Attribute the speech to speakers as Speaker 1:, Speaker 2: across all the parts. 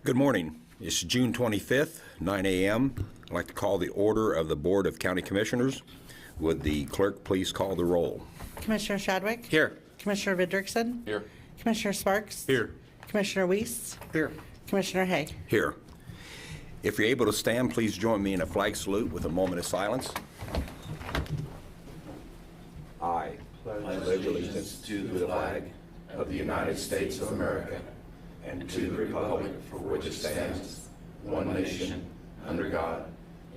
Speaker 1: Good morning. It's June 25th, 9 a.m. I'd like to call the order of the Board of County Commissioners. Would the clerk please call the roll?
Speaker 2: Commissioner Shadwick?
Speaker 1: Here.
Speaker 2: Commissioner Vidrickson?
Speaker 3: Here.
Speaker 2: Commissioner Sparks?
Speaker 3: Here.
Speaker 2: Commissioner Weiss?
Speaker 3: Here.
Speaker 2: Commissioner Hay?
Speaker 1: Here. If you're able to stand, please join me in a flag salute with a moment of silence. I pledge allegiance to the flag of the United States of America and to the republic for which it stands, one nation, under God,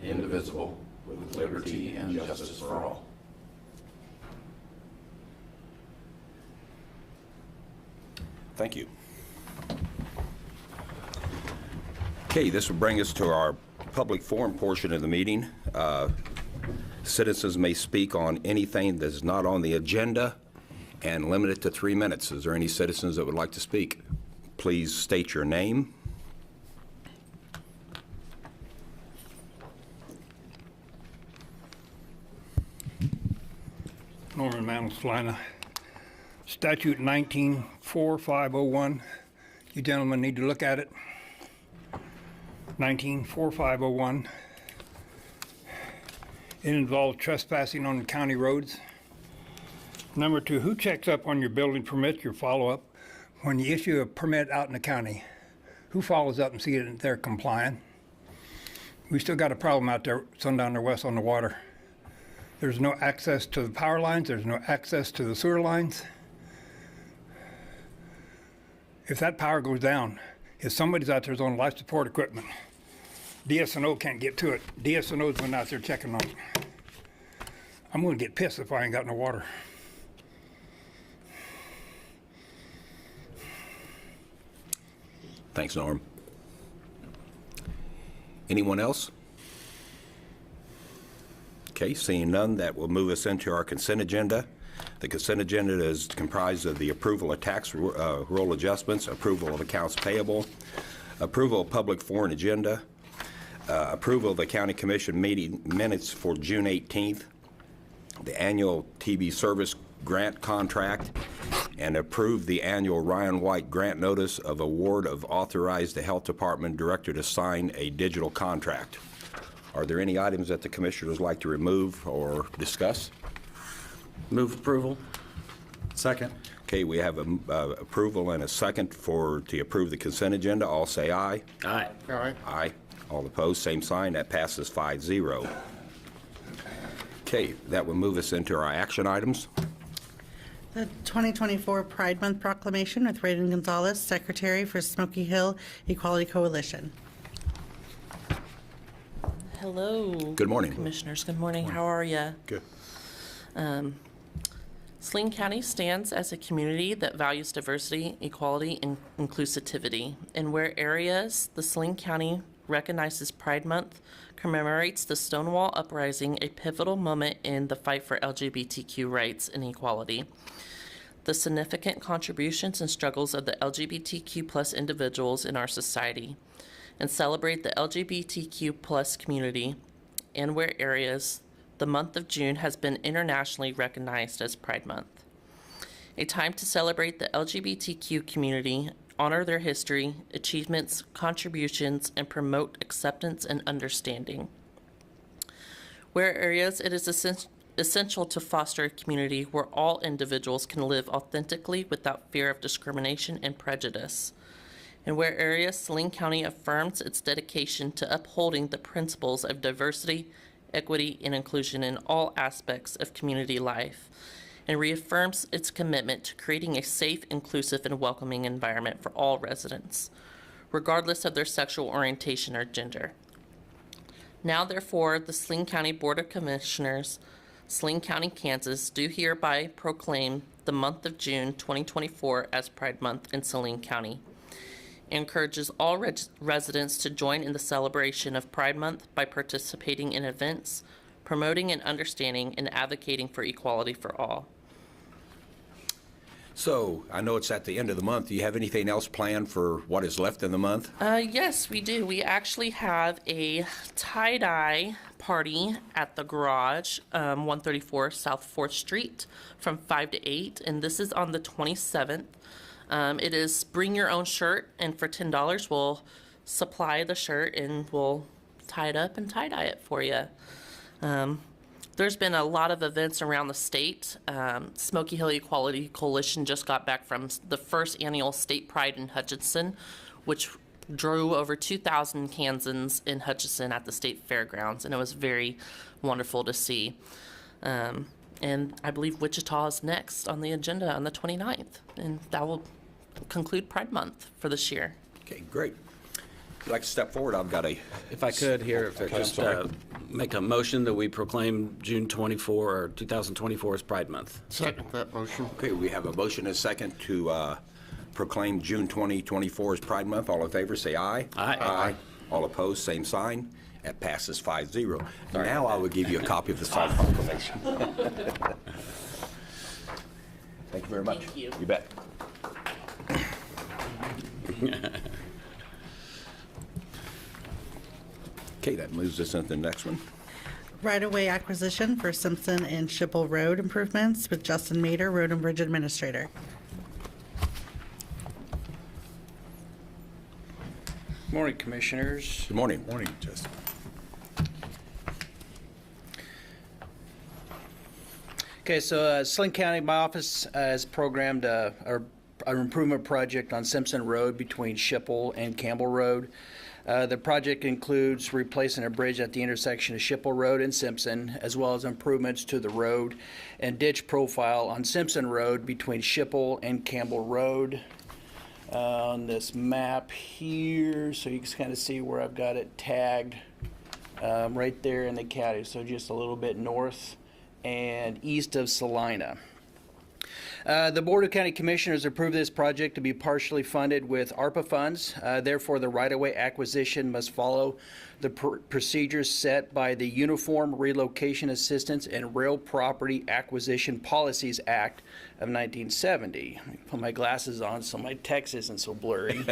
Speaker 1: indivisible, with liberty and justice for all. Thank you. Okay, this will bring us to our public forum portion of the meeting. Citizens may speak on anything that is not on the agenda and limit it to 3 minutes. Is there any citizens that would like to speak? Please state your name.
Speaker 4: Norman Mantle, Salina. Statute 194501. You gentlemen need to look at it. 194501. It involves trespassing on the county roads. Number 2, who checks up on your building permits, your follow-up? When you issue a permit out in the county, who follows up and sees that they're complying? We still got a problem out there, sundown there west on the water. There's no access to the power lines, there's no access to the sewer lines. If that power goes down, if somebody's out there's on life support equipment, DS&O can't get to it. DS&O's been out there checking on it. I'm gonna get pissed if I ain't got no water.
Speaker 1: Thanks, Norm. Anyone else? Okay, seeing none, that will move us into our consent agenda. The consent agenda is comprised of the approval of tax roll adjustments, approval of accounts payable, approval of public foreign agenda, approval of the County Commission meeting minutes for June 18th, the annual TV service grant contract, and approve the annual Ryan White grant notice of award of authorized the Health Department Director to sign a digital contract. Are there any items that the commissioners like to remove or discuss?
Speaker 3: Move approval. Second.
Speaker 1: Okay, we have approval and a second to approve the consent agenda. All say aye.
Speaker 3: Aye.
Speaker 4: Aye.
Speaker 1: Aye. All opposed, same sign. That passes 5-0. Okay, that will move us into our action items.
Speaker 2: The 2024 Pride Month Proclamation with Raiden Gonzalez, Secretary for Smoky Hill Equality Coalition.
Speaker 5: Hello.
Speaker 1: Good morning.
Speaker 5: Commissioners. Good morning. How are you?
Speaker 1: Good.
Speaker 5: Saline County stands as a community that values diversity, equality, and inclusivity. In where areas the Saline County recognizes Pride Month, commemorates the Stonewall Uprising, a pivotal moment in the fight for LGBTQ rights and equality. The significant contributions and struggles of the LGBTQ plus individuals in our society, and celebrate the LGBTQ plus community. And where areas, the month of June has been internationally recognized as Pride Month. A time to celebrate the LGBTQ community, honor their history, achievements, contributions, and promote acceptance and understanding. Where areas, it is essential to foster a community where all individuals can live authentically without fear of discrimination and prejudice. And where areas, Saline County affirms its dedication to upholding the principles of diversity, equity, and inclusion in all aspects of community life, and reaffirms its commitment to creating a safe, inclusive, and welcoming environment for all residents, regardless of their sexual orientation or gender. Now, therefore, the Saline County Board of Commissioners, Saline County, Kansas, do hereby proclaim the month of June 2024 as Pride Month in Saline County. Encourages all residents to join in the celebration of Pride Month by participating in events, promoting and understanding and advocating for equality for all.
Speaker 1: So, I know it's at the end of the month. Do you have anything else planned for what is left in the month?
Speaker 5: Yes, we do. We actually have a tie-dye party at the garage, 134 South 4th Street from 5 to 8, and this is on the 27th. It is bring your own shirt, and for $10 we'll supply the shirt and we'll tie it up and tie-dye it for you. There's been a lot of events around the state. Smoky Hill Equality Coalition just got back from the first annual State Pride in Hutchinson, which drew over 2,000 Kansans in Hutchinson at the state fairgrounds, and it was very wonderful to see. And I believe Wichita is next on the agenda on the 29th, and that will conclude Pride Month for this year.
Speaker 1: Okay, great. If you'd like to step forward, I've got a...
Speaker 3: If I could here,
Speaker 1: Okay,
Speaker 3: just
Speaker 1: sorry.
Speaker 3: make a motion that we proclaim June 24 or 2024 as Pride Month.
Speaker 6: Second that motion.
Speaker 1: Okay, we have a motion and a second to proclaim June 2024 as Pride Month. All in favor, say aye.
Speaker 3: Aye.
Speaker 1: Aye. All opposed, same sign. That passes 5-0. Now I will give you a copy of the signed proclamation. Thank you very much.
Speaker 5: Thank you.
Speaker 1: You bet. Okay, that moves us into the next one.
Speaker 2: Right-of-way acquisition for Simpson and Schippel Road improvements with Justin Mader, Road and Bridge Administrator.
Speaker 7: Morning, Commissioners.
Speaker 1: Good morning. Morning, Justin.
Speaker 7: Okay, so Saline County, my office has programmed an improvement project on Simpson Road between Schippel and Campbell Road. The project includes replacing a bridge at the intersection of Schippel Road and Simpson, as well as improvements to the road and ditch profile on Simpson Road between Schippel and Campbell Road. On this map here, so you can kind of see where I've got it tagged right there in the county, so just a little bit north and east of Saline. The Board of County Commissioners approved this project to be partially funded with ARPA funds. Therefore, the right-of-way acquisition must follow the procedures set by the Uniform Relocation Assistance and Real Property Acquisition Policies Act of 1970. Let me put my glasses on so my text isn't so blurry.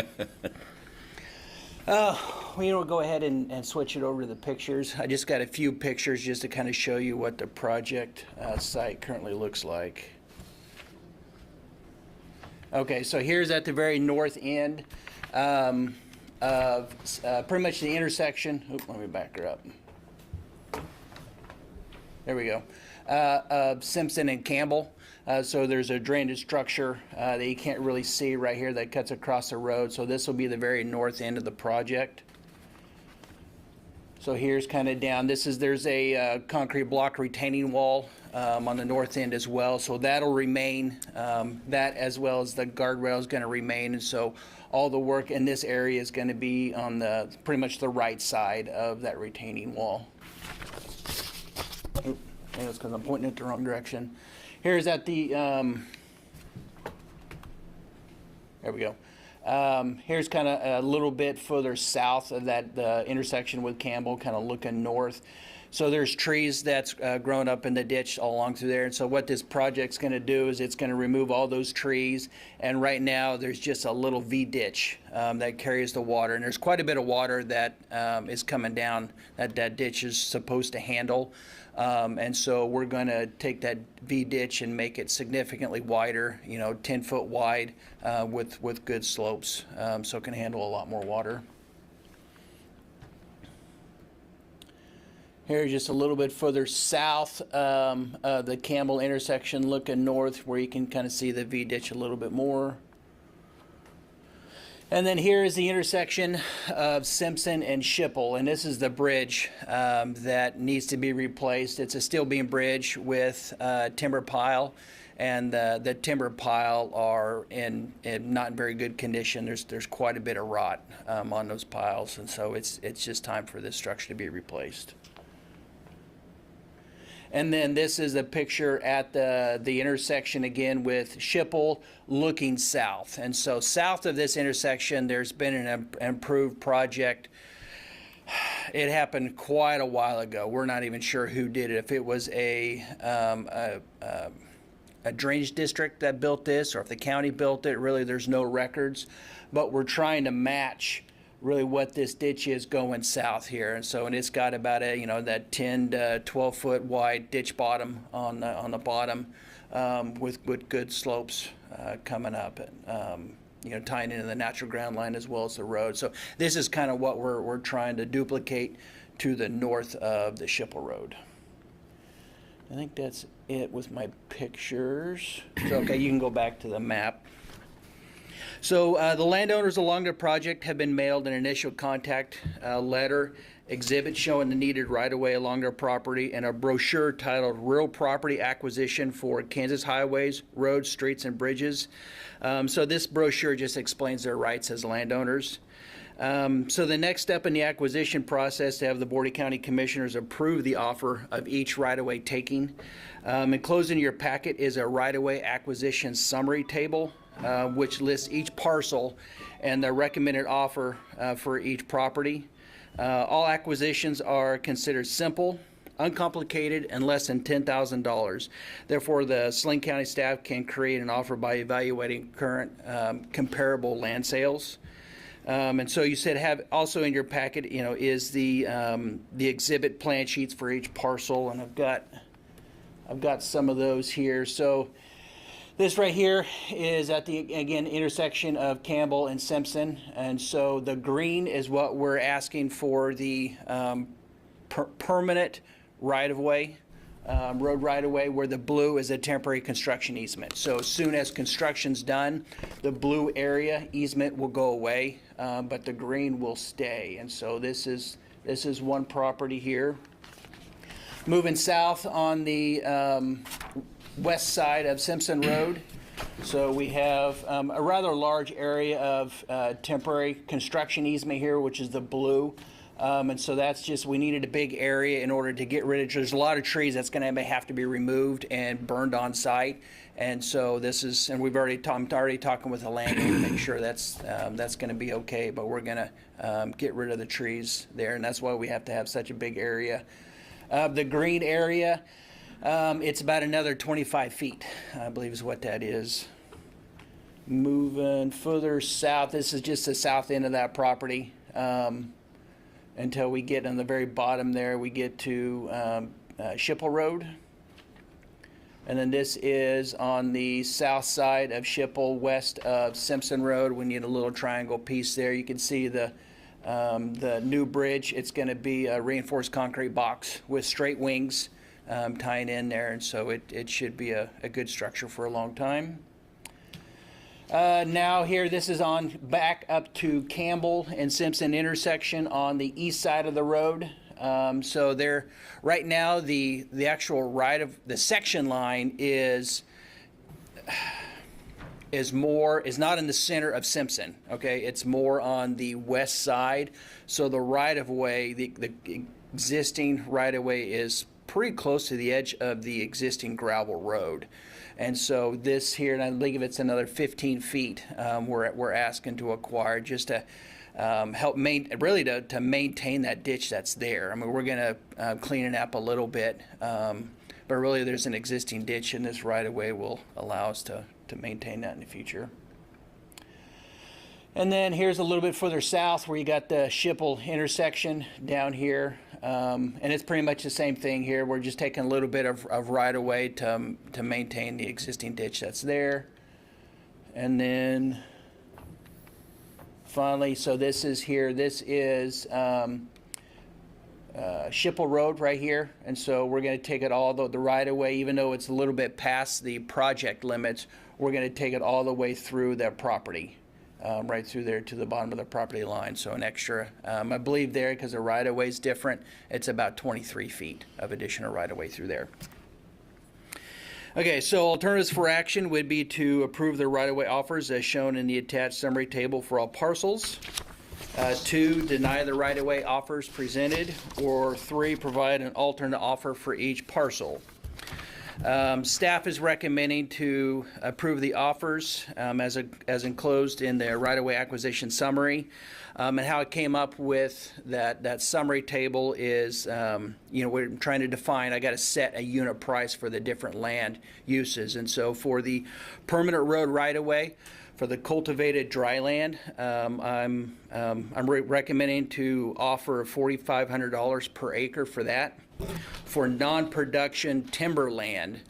Speaker 7: We'll go ahead and switch it over to the pictures. I just got a few pictures just to kind of show you what the project site currently looks like. Okay, so here's at the very north end of pretty much the intersection. Oop, let me back her up. There we go. Of Simpson and Campbell. So there's a drainage structure that you can't really see right here that cuts across the road. So this will be the very north end of the project. So here's kind of down. There's a concrete block retaining wall on the north end as well. So that'll remain. That as well as the guardrail is going to remain. And so all the work in this area is going to be on the pretty much the right side of that retaining wall. Oop, and it's because I'm pointing it the wrong direction. Here's at the. There we go. Here's kind of a little bit further south of that intersection with Campbell, kind of looking north. So there's trees that's grown up in the ditch all along through there. And so what this project's going to do is it's going to remove all those trees. And right now there's just a little V ditch that carries the water. And there's quite a bit of water that is coming down that ditch is supposed to handle. And so we're going to take that V ditch and make it significantly wider, 10 foot wide with good slopes, so it can handle a lot more water. Here's just a little bit further south of the Campbell intersection looking north where you can kind of see the V ditch a little bit more. And then here is the intersection of Simpson and Schippel, and this is the bridge that needs to be replaced. It's a steel beam bridge with timber pile, and the timber pile are in not in very good condition. There's quite a bit of rot on those piles, and so it's just time for this structure to be replaced. And then this is a picture at the intersection again with Schippel looking south. And so south of this intersection, there's been an improved project. It happened quite a while ago. We're not even sure who did it. If it was a drainage district that built this, or if the county built it, really there's no records. But we're trying to match really what this ditch is going south here. And so, and it's got about that 10 to 12 foot wide ditch bottom on the bottom with good slopes coming up. tying into the natural ground line as well as the road. So this is kind of what we're trying to duplicate to the north of the Schippel Road. I think that's it with my pictures. So, okay, you can go back to the map. So the landowners along the project have been mailed an initial contact letter, exhibit showing the needed right-of-way along their property, and a brochure titled Real Property Acquisition for Kansas Highways, Roads, Streets, and Bridges. So this brochure just explains their rights as landowners. So the next step in the acquisition process to have the Board of County Commissioners approve the offer of each right-of-way taking. Enclosed in your packet is a right-of-way acquisition summary table, which lists each parcel and the recommended offer for each property. All acquisitions are considered simple, uncomplicated, and less than $10,000. Therefore, the Saline County staff can create an offer by evaluating current comparable land sales. And so you said have also in your packet, is the exhibit plan sheets for each parcel, and I've got some of those here. So this right here is at the, again, intersection of Campbell and Simpson, and so the green is what we're asking for the permanent right-of-way, road right-of-way, where the blue is a temporary construction easement. So as soon as construction's done, the blue area easement will go away, but the green will stay. And so this is one property here. Moving south on the west side of Simpson Road. So we have a rather large area of temporary construction easement here, which is the blue. And so that's just, we needed a big area in order to get rid of, there's a lot of trees that's going to have to be removed and burned on site. And so this is, and we've already, I'm already talking with the landowner to make sure that's going to be okay, but we're going to get rid of the trees there, and that's why we have to have such a big area. The green area, it's about another 25 feet, I believe is what that is. Moving further south, this is just the south end of that property. Until we get on the very bottom there, we get to Schippel Road. And then this is on the south side of Schippel, west of Simpson Road. We need a little triangle piece there. You can see the new bridge. It's going to be a reinforced concrete box with straight wings tying in there, and so it should be a good structure for a long time. Now here, this is on back up to Campbell and Simpson intersection on the east side of the road. So there, right now, the actual right of the section line is not in the center of Simpson. Okay, it's more on the west side. So the right of way, the existing right of way is pretty close to the edge of the existing gravel road. And so this here, and I believe it's another 15 feet we're asking to acquire just to help to maintain that ditch that's there. I mean, we're going to clean it up a little bit, but really there's an existing ditch, and this right-of-way will allow us to maintain that in the future. And then here's a little bit further south where you got the Schippel intersection down here. And it's pretty much the same thing here. We're just taking a little bit of right-of-way to maintain the existing ditch that's there. And then finally, so this is here. This is Schippel Road right here. And so we're going to take it all the right-of-way, even though it's a little bit past the project limits, we're going to take it all the way through their property. Right through there to the bottom of the property line. So an extra, I believe there, because the right-of-way is different, it's about 23 feet of additional right-of-way through there. Okay, so alternatives for action would be to approve the right-of-way offers as shown in the attached summary table for all parcels. 2, deny the right-of-way offers presented. Or 3, provide an alternate offer for each parcel. Staff is recommending to approve the offers as enclosed in the right-of-way acquisition summary. And how it came up with that summary table is, we're trying to define, I got to set a unit price for the different land uses. And so for the permanent road right-of-way, for the cultivated dry land, I'm recommending to offer $4,500 per acre for that. For non-production timber land,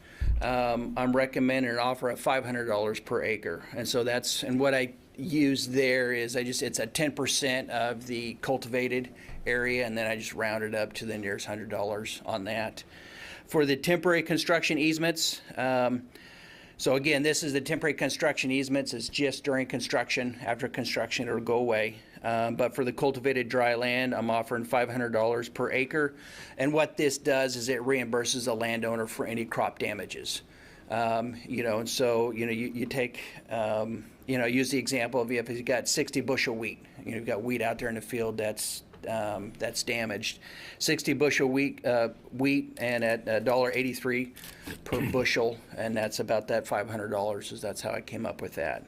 Speaker 7: I'm recommending an offer of $500 per acre. And so that's, and what I use there is it's a 10% of the cultivated area, and then I just round it up to the nearest $100 on that. For the temporary construction easements, so again, this is the temporary construction easements. It's just during construction. After construction, it'll go away. But for the cultivated dry land, I'm offering $500 per acre. And what this does is it reimburses the landowner for any crop damages. And so, you take, use the example of if you've got 60 bushel wheat, you've got wheat out there in the field that's damaged. 60 bushel wheat and at $1.83 per bushel, and that's about that $500. That's how I came up with that.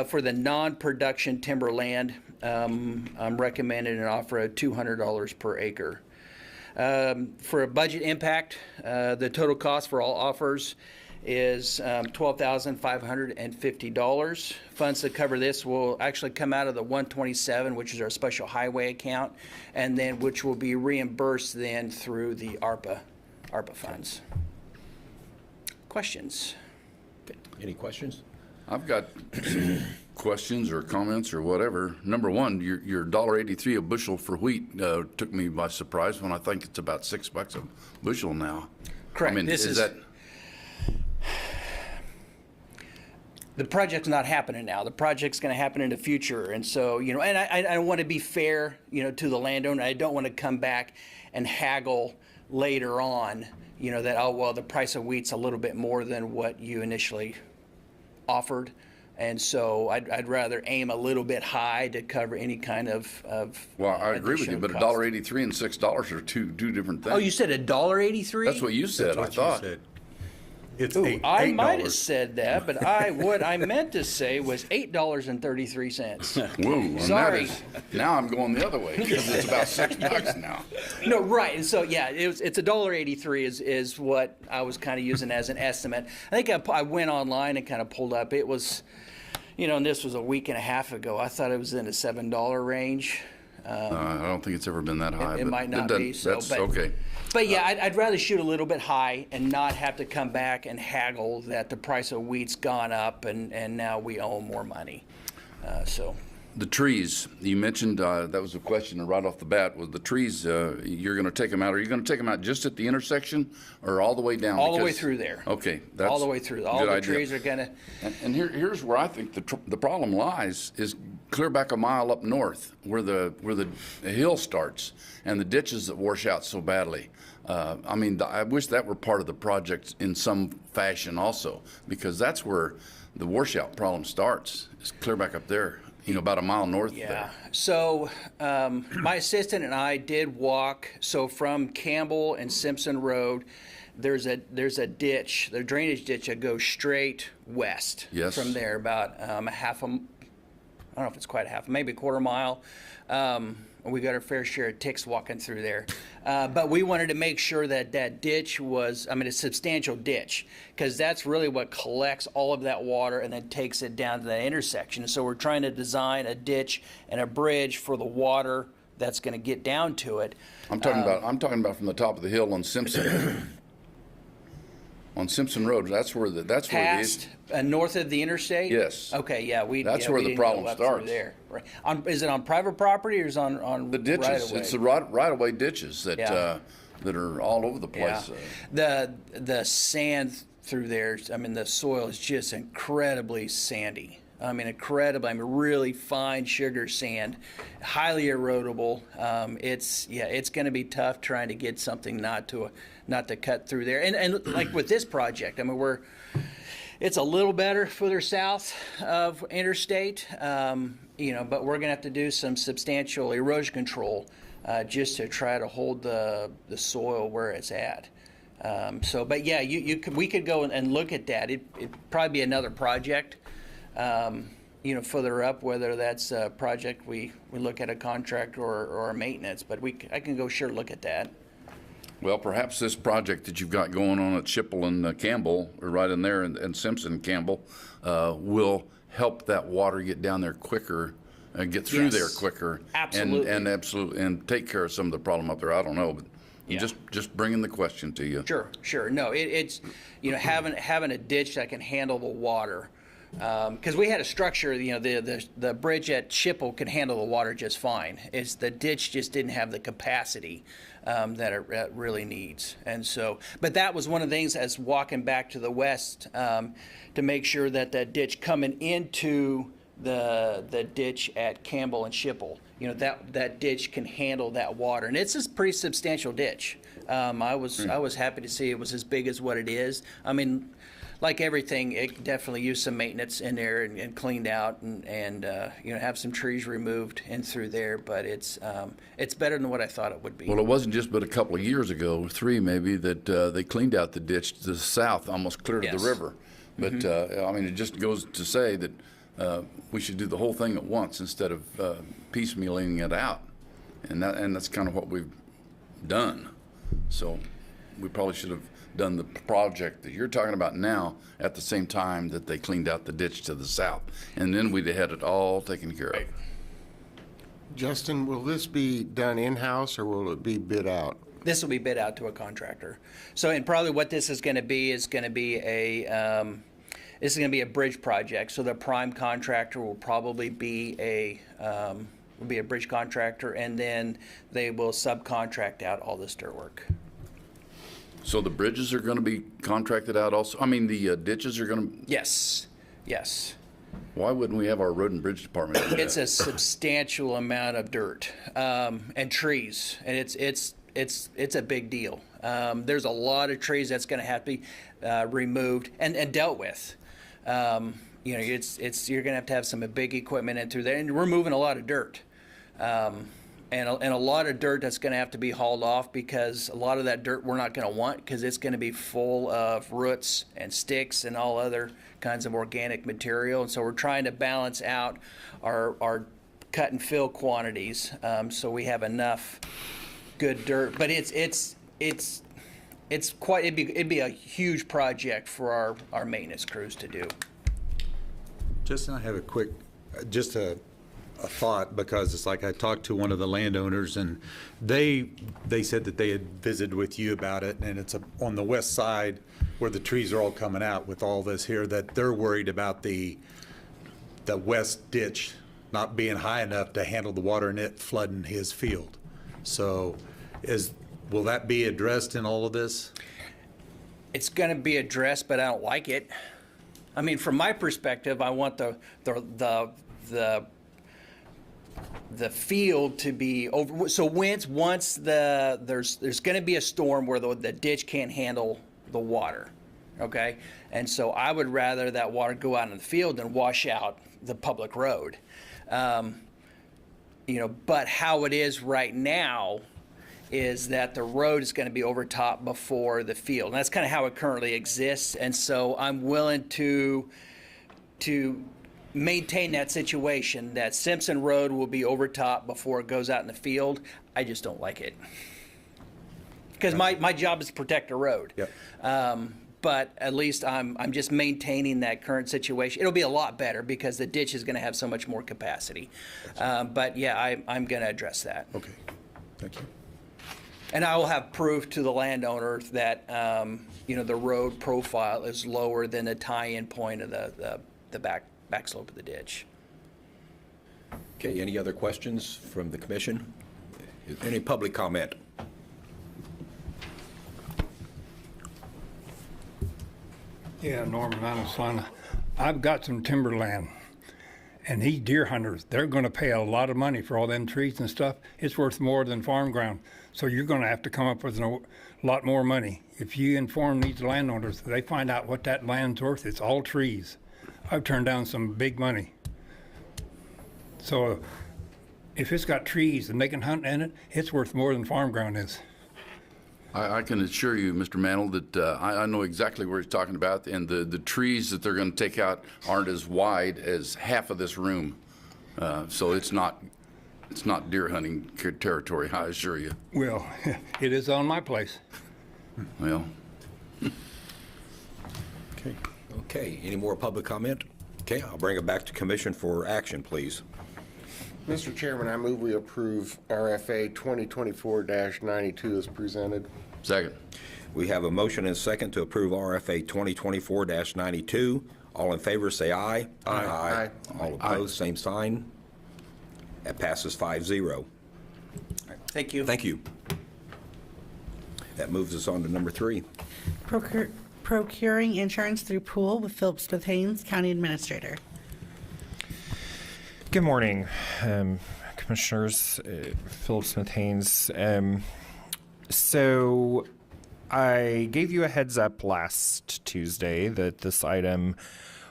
Speaker 7: For the non-production timber land, I'm recommending an offer of $200 per acre. For a budget impact, the total cost for all offers is $12,550. Funds to cover this will actually come out of the 127, which is our special highway account, and then which will be reimbursed then through the ARPA funds. Questions?
Speaker 1: Any questions?
Speaker 6: I've got some questions or comments or whatever. Number one, your $1.83 a bushel for wheat took me by surprise when I think it's about $6 a bushel now.
Speaker 7: Correct.
Speaker 6: I mean,
Speaker 7: This is
Speaker 6: that
Speaker 7: the project's not happening now. The project's going to happen in the future. And so, and I want to be fair, to the landowner. I don't want to come back and haggle later on, that, oh, well, the price of wheat's a little bit more than what you initially offered. And so I'd rather aim a little bit high to cover any kind of
Speaker 6: well, I agree with you, but
Speaker 7: cost.
Speaker 6: $1.83 and $6 are two different things.
Speaker 7: Oh, you said $1.83?
Speaker 6: That's what you said, I thought.
Speaker 1: It's
Speaker 7: Ooh, I might have
Speaker 1: $8.
Speaker 7: said that, but what I meant to say was $8.33.
Speaker 6: Whoa, and
Speaker 7: Sorry.
Speaker 6: Now I'm going the other way because it's about $6 now.
Speaker 7: No, right. And so, yeah, it's $1.83 is what I was kind of using as an estimate. I think I went online and kind of pulled up. It was, and this was a week and a half ago. I thought it was in the $7 range.
Speaker 6: I don't think it's ever been that high.
Speaker 7: It
Speaker 6: but
Speaker 7: might not
Speaker 6: doesn't-
Speaker 7: be, so,
Speaker 6: That's
Speaker 7: but-
Speaker 6: okay.
Speaker 7: But yeah, I'd rather shoot a little bit high and not have to come back and haggle that the price of wheat's gone up and now we owe more money. So.
Speaker 6: The trees, you mentioned, that was a question right off the bat, was the trees, you're going to take them out. Are you going to take them out just at the intersection or all the way down?
Speaker 7: All the way
Speaker 6: Because-
Speaker 7: through there.
Speaker 6: Okay. That's
Speaker 7: All the way through.
Speaker 6: a
Speaker 7: All
Speaker 6: good
Speaker 7: the
Speaker 6: idea.
Speaker 7: trees are going to.
Speaker 6: And here's where I think the problem lies is clear back a mile up north where the hill starts and the ditches that wash out so badly. I wish that were part of the project in some fashion also, because that's where the washout problem starts. It's clear back up there, about a mile north
Speaker 7: Yeah.
Speaker 6: there.
Speaker 7: So my assistant and I did walk. So from Campbell and Simpson Road, there's a ditch, the drainage ditch that goes straight west.
Speaker 6: Yes.
Speaker 7: From there, about I don't know if it's quite a half, maybe a quarter mile. We got our fair share of ticks walking through there. But we wanted to make sure that ditch was, a substantial ditch, because that's really what collects all of that water and then takes it down to that intersection. So we're trying to design a ditch and a bridge for the water that's going to get down to it.
Speaker 6: I'm talking about from the top of the hill on Simpson. On Simpson Road, that's where the
Speaker 7: Past, north of the interstate?
Speaker 6: Yes.
Speaker 7: Okay, yeah.
Speaker 6: That's where
Speaker 7: we
Speaker 6: the
Speaker 7: didn't
Speaker 6: problem
Speaker 7: go up through
Speaker 6: starts.
Speaker 7: there. Right. Is it on private property or is it on
Speaker 6: the ditches.
Speaker 7: right-of-way?
Speaker 6: It's the right-of-way ditches that
Speaker 7: Yeah.
Speaker 6: that are all over the place.
Speaker 7: The sand through there, the soil is just incredibly sandy. Really fine sugar sand, highly erodible. It's going to be tough trying to get something not to cut through there. And like with this project, it's a little better further south of interstate, but we're going to have to do some substantial erosion control just to try to hold the soil where it's at. But yeah, we could go and look at that. It'd probably be another project. Further up, whether that's a project we look at a contract or a maintenance, but I can go sure look at that.
Speaker 6: Well, perhaps this project that you've got going on at Schippel and Campbell, or right in there, and Simpson and Campbell, will help that water get down there quicker, get through
Speaker 7: Yes.
Speaker 6: there quicker,
Speaker 7: Absolutely.
Speaker 6: and take care of some of the problem up there. I don't know, but
Speaker 7: Yeah.
Speaker 6: just bringing the question to you.
Speaker 7: Sure. No, it's having a ditch that can handle the water Because we had a structure, the bridge at Schippel could handle the water just fine. It's the ditch just didn't have the capacity that it really needs. And so, but that was one of the things as walking back to the west to make sure that that ditch coming into the ditch at Campbell and Schippel, that ditch can handle that water, and it's a pretty substantial ditch. I was happy to see it was as big as what it is. I mean, like everything, it definitely used some maintenance in there and cleaned out and have some trees removed in through there. But it's better than what I thought it would be.
Speaker 6: Well, it wasn't just but a couple of years ago, 3 maybe, that they cleaned out the ditch to the south, almost clear to
Speaker 7: Yes.
Speaker 6: the river. But it just goes to say that we should do the whole thing at once instead of piecemealing it out, and that's kind of what we've done. So we probably should have done the project that you're talking about now at the same time that they cleaned out the ditch to the south, and then we'd have had it all taken care of.
Speaker 8: Justin, will this be done in-house or will it be bid out?
Speaker 7: This will be bid out to a contractor. So, and probably what this is going to be a bridge project. So the prime contractor will probably be a bridge contractor, and then they will subcontract out all this dirt work.
Speaker 6: So the bridges are going to be contracted out also? I mean, the ditches are going to,
Speaker 7: Yes.
Speaker 6: why wouldn't we have our road and bridge department do
Speaker 7: It's
Speaker 6: that?
Speaker 7: a substantial amount of dirt and trees, and it's a big deal. There's a lot of trees that's going to have to be removed and dealt with. You're going to have some big equipment in through there, and we're moving a lot of dirt. And a lot of dirt that's going to have to be hauled off, because a lot of that dirt we're not going to want, because it's going to be full of roots and sticks and all other kinds of organic material. And so we're trying to balance out our cut and fill quantities so we have enough good dirt. But it'd be a huge project for our maintenance crews to do.
Speaker 9: Justin, I have a quick, just a thought, because it's like I talked to one of the landowners, and they said that they had visited with you about it, and it's on the west side where the trees are all coming out with all this here, that they're worried about the west ditch not being high enough to handle the water and it flooding his field. So will that be addressed in all of this?
Speaker 7: It's going to be addressed, but I don't like it. I mean, from my perspective, I want the field to be over. So once there's going to be a storm where the ditch can't handle the water, okay? And so I would rather that water go out in the field than wash out the public road. But how it is right now is that the road is going to be over top before the field. And that's kind of how it currently exists. And so I'm willing to maintain that situation, that Simpson Road will be over top before it goes out in the field. I just don't like it. Because my job is to protect the road.
Speaker 9: Yep.
Speaker 7: But at least I'm just maintaining that current situation. It'll be a lot better because the ditch is going to have so much more capacity. But yeah, I'm going to address that.
Speaker 9: Okay, thank you.
Speaker 7: And I will have proof to the landowner that the road profile is lower than the tie-in point of the back slope of the ditch.
Speaker 1: Okay, any other questions from the commission? Any public comment?
Speaker 4: Yeah, Norman, I'm Salina. I've got some timberland, and these deer hunters, they're going to pay a lot of money for all them trees and stuff. It's worth more than farm ground, so you're going to have to come up with a lot more money. If you inform these landowners, they find out what that land's worth. It's all trees. I've turned down some big money. So if it's got trees and they can hunt in it, it's worth more than farm ground is.
Speaker 6: I can assure you, Mr. Mantle, that I know exactly what he's talking about, and the trees that they're going to take out aren't as wide as half of this room. So it's not deer hunting territory, I assure you.
Speaker 4: Well, it is on my place.
Speaker 6: Well,
Speaker 1: Okay, any more public comment? Okay, I'll bring it back to commission for action, please.
Speaker 8: Mr. Chairman, I move we approve RFA 2024-92 as presented.
Speaker 6: second.
Speaker 1: We have a motion and a second to approve RFA 2024-92. All in favor, say aye.
Speaker 8: Aye.
Speaker 1: All opposed, same sign. That passes 5-0.
Speaker 7: Thank you.
Speaker 1: Thank you. That moves us on to number 3.
Speaker 2: Procuring insurance through pool with Phillips Smith Haynes, County Administrator.
Speaker 10: Good morning, Commissioners. Philip Smith Haynes. So I gave you a heads up last Tuesday that this item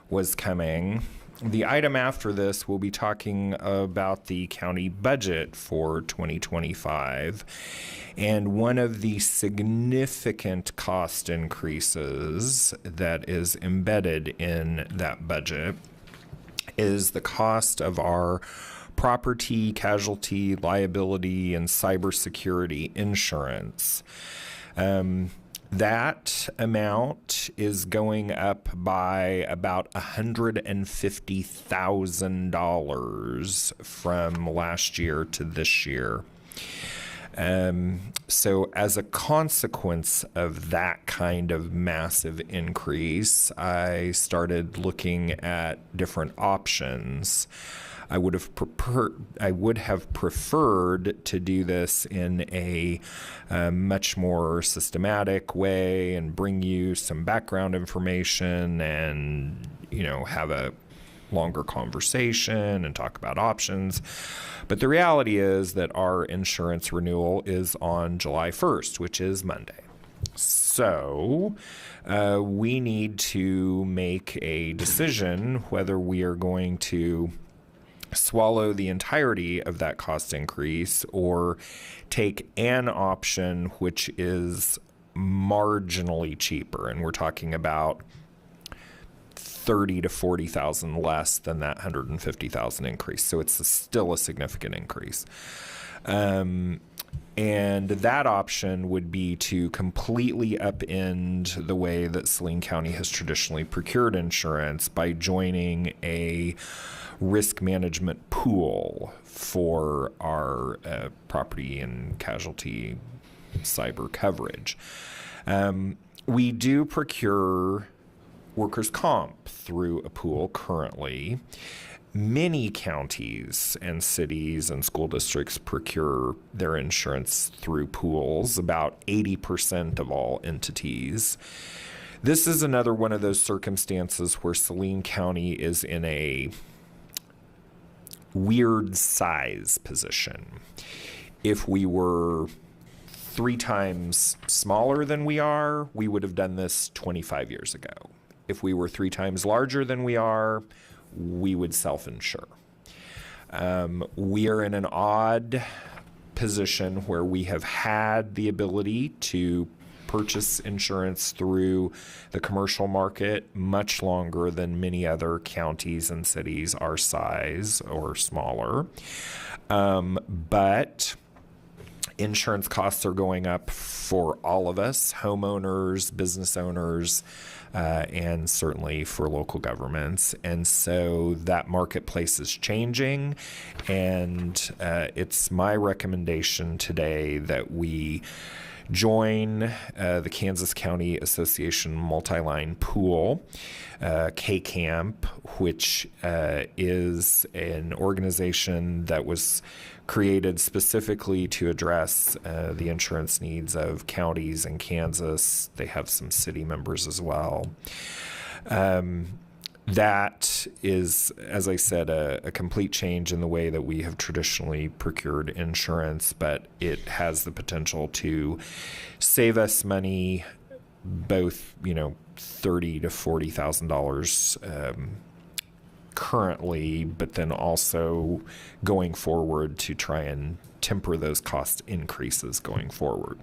Speaker 10: was coming. The item after this, we'll be talking about the county budget for 2025. And one of the significant cost increases that is embedded in that budget is the cost of our property, casualty, liability, and cybersecurity insurance. That amount is going up by about $150,000 from last year to this year. So as a consequence of that kind of massive increase, I started looking at different options. I would have preferred to do this in a much more systematic way and bring you some background information and, have a longer conversation and talk about options. But the reality is that our insurance renewal is on July 1st, which is Monday. So we need to make a decision whether we are going to swallow the entirety of that cost increase or take an option which is marginally cheaper. And we're talking about $30,000 to $40,000 less than that $150,000 increase. So it's still a significant increase. And that option would be to completely upend the way that Saline County has traditionally procured insurance by joining a risk management pool for our property and casualty cyber coverage. We do procure workers' comp through a pool currently. Many counties and cities and school districts procure their insurance through pools, about 80% of all entities. This is another one of those circumstances where Saline County is in a weird size position. If we were 3 times smaller than we are, we would have done this 25 years ago. If we were 3 times larger than we are, we would self-insure. We are in an odd position where we have had the ability to purchase insurance through the commercial market much longer than many other counties and cities our size or smaller. But insurance costs are going up for all of us, homeowners, business owners, and certainly for local governments. And so that marketplace is changing, and it's my recommendation today that we join the Kansas County Association Multi-Line Pool, KCAMP, which is an organization that was created specifically to address the insurance needs of counties in Kansas. They have some city members as well. That is, as I said, a complete change in the way that we have traditionally procured insurance, but it has the potential to save us money, both, $30,000 to $40,000 currently, but then also going forward to try and temper those cost increases going forward.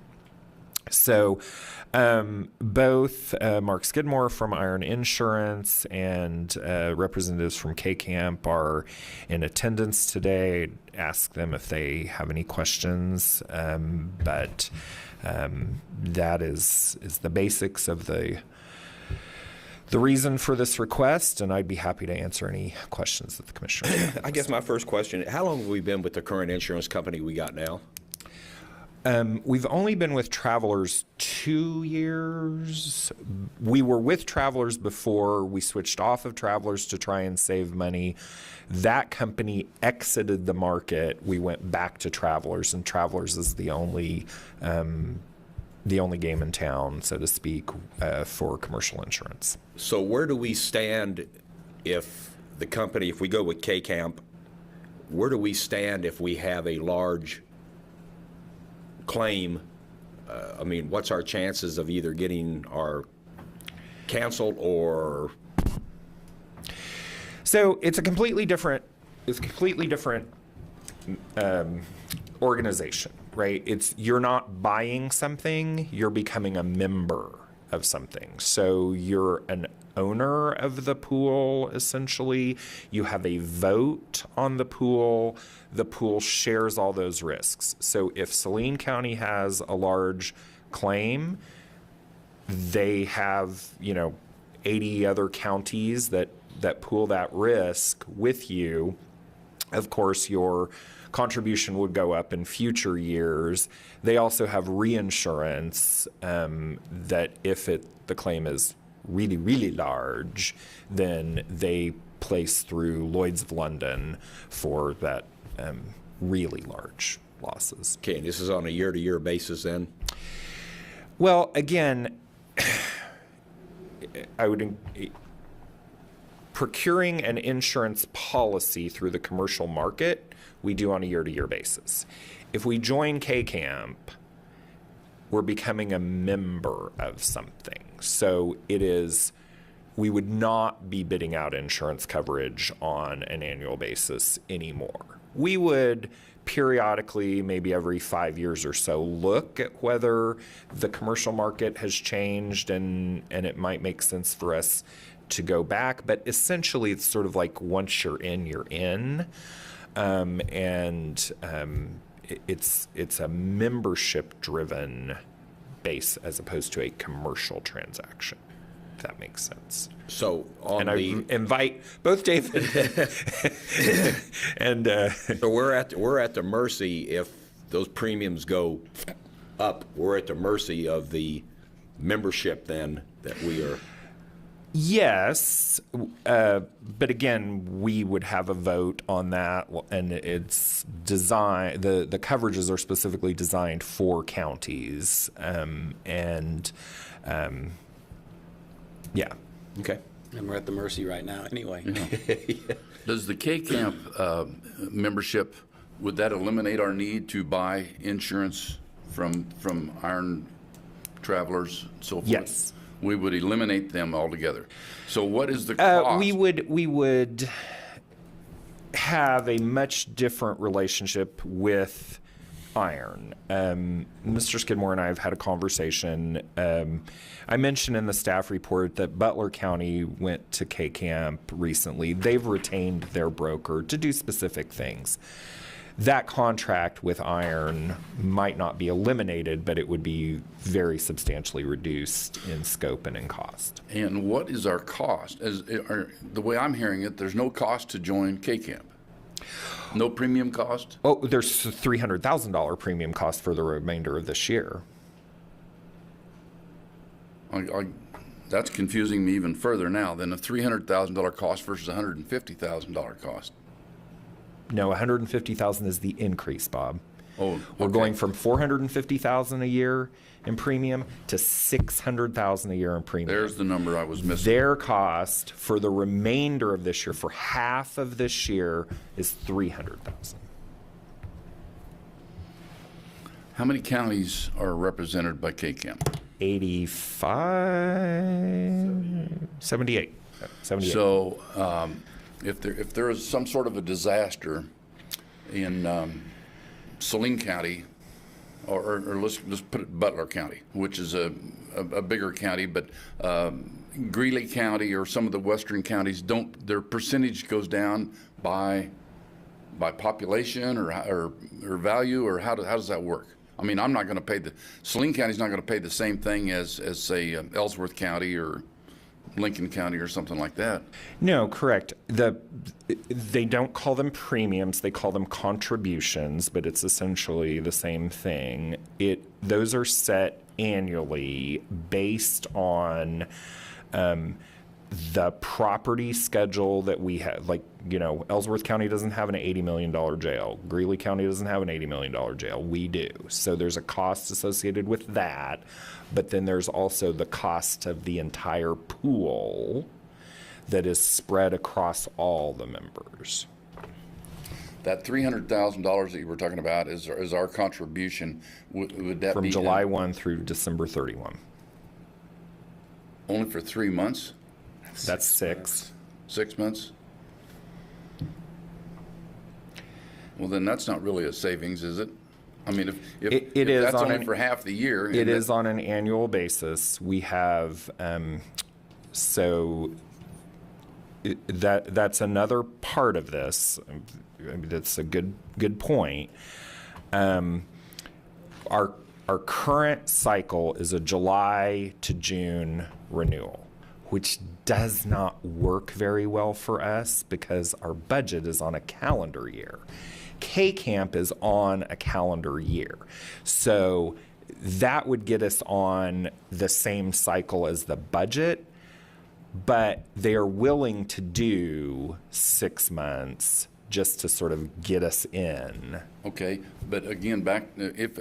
Speaker 10: So both Mark Skidmore from Iron Insurance and representatives from KCAMP are in attendance today. Ask them if they have any questions, but that is the basics of the reason for this request, and I'd be happy to answer any questions that the commissioners have.
Speaker 1: I guess my first question, how long have we been with the current insurance company we got now?
Speaker 10: We've only been with Travelers 2 years. We were with Travelers before. We switched off of Travelers to try and save money. That company exited the market. We went back to Travelers, and Travelers is the only game in town, so to speak, for commercial insurance.
Speaker 1: So where do we stand if we go with K-Camp, where do we stand if we have a large claim? What's our chances of either getting our canceled or?
Speaker 10: So it's a completely different organization, right? You're not buying something, you're becoming a member of something. So you're an owner of the pool, essentially. You have a vote on the pool. The pool shares all those risks. So if Saline County has a large claim, they have, 80 other counties that pool that risk with you. Of course, your contribution would go up in future years. They also have reinsurance that if the claim is really, really large, then they place through Lloyd's of London for that really large losses.
Speaker 1: Okay, and this is on a year-to-year basis then?
Speaker 10: Well, again, procuring an insurance policy through the commercial market, we do on a year-to-year basis. If we join K-Camp, we're becoming a member of something. So we would not be bidding out insurance coverage on an annual basis anymore. We would periodically, maybe every 5 years or so, look at whether the commercial market has changed and it might make sense for us to go back. But essentially, it's sort of like once you're in, you're in. It's a membership-driven base as opposed to a commercial transaction, if that makes sense.
Speaker 1: So
Speaker 10: I invite both David and
Speaker 1: so we're at the mercy if those premiums go up. We're at the mercy of the membership then that we are.
Speaker 10: Yes, but again, we would have a vote on that, and it's designed. The coverages are specifically designed for counties, yeah.
Speaker 1: Okay.
Speaker 3: And we're at the mercy right now anyway.
Speaker 6: Does the K-Camp membership, would that eliminate our need to buy insurance from Iron Travelers and so forth?
Speaker 10: Yes.
Speaker 6: We would eliminate them altogether. So what is the cost?
Speaker 10: We would have a much different relationship with Iron. Mr. Skidmore and I have had a conversation. I mentioned in the staff report that Butler County went to K-Camp recently. They've retained their broker to do specific things. That contract with Iron might not be eliminated, but it would be very substantially reduced in scope and in cost.
Speaker 6: And what is our cost? The way I'm hearing it, there's no cost to join K-Camp. No premium cost?
Speaker 10: Oh, there's a $300,000 premium cost for the remainder of this year.
Speaker 6: That's confusing me even further now than a $300,000 cost versus a $150,000 cost.
Speaker 10: No, $150,000 is the increase, Bob.
Speaker 6: Oh, okay.
Speaker 10: We're going from $450,000 a year in premium to $600,000 a year in premium.
Speaker 6: There's the number I was missing.
Speaker 10: Their cost for the remainder of this year, for half of this year, is $300,000.
Speaker 6: How many counties are represented by K-Camp?
Speaker 10: 78.
Speaker 6: So if there is some sort of a disaster in Saline County, or let's put it Butler County, which is a bigger county, but Greeley County or some of the western counties their percentage goes down by population or value, or how does that work? I mean, I'm not going to pay Saline County's not going to pay the same thing as say Ellsworth County or Lincoln County or something like that.
Speaker 10: No, correct. They don't call them premiums; they call them contributions, but it's essentially the same thing. Those are set annually based on the property schedule that we have. Like, Ellsworth County doesn't have an $80 million jail. Greeley County doesn't have an $80 million jail. We do. So there's a cost associated with that, but then there's also the cost of the entire pool that is spread across all the members.
Speaker 6: That $300,000 that you were talking about is our contribution. Would that
Speaker 10: From
Speaker 6: be
Speaker 10: July 1 through December 31.
Speaker 6: only for 3 months?
Speaker 10: That's 6.
Speaker 6: 6 months? Well, then that's not really a savings, is it? I mean, if
Speaker 10: It is
Speaker 6: that's
Speaker 10: on
Speaker 6: only for half the year.
Speaker 10: It is on an annual basis. We have, that's another part of this. I mean, that's a good point. Our current cycle is a July to June renewal, which does not work very well for us because our budget is on a calendar year. K-Camp is on a calendar year. So that would get us on the same cycle as the budget, but they are willing to do 6 months just to sort of get us in.
Speaker 6: Okay, but again, if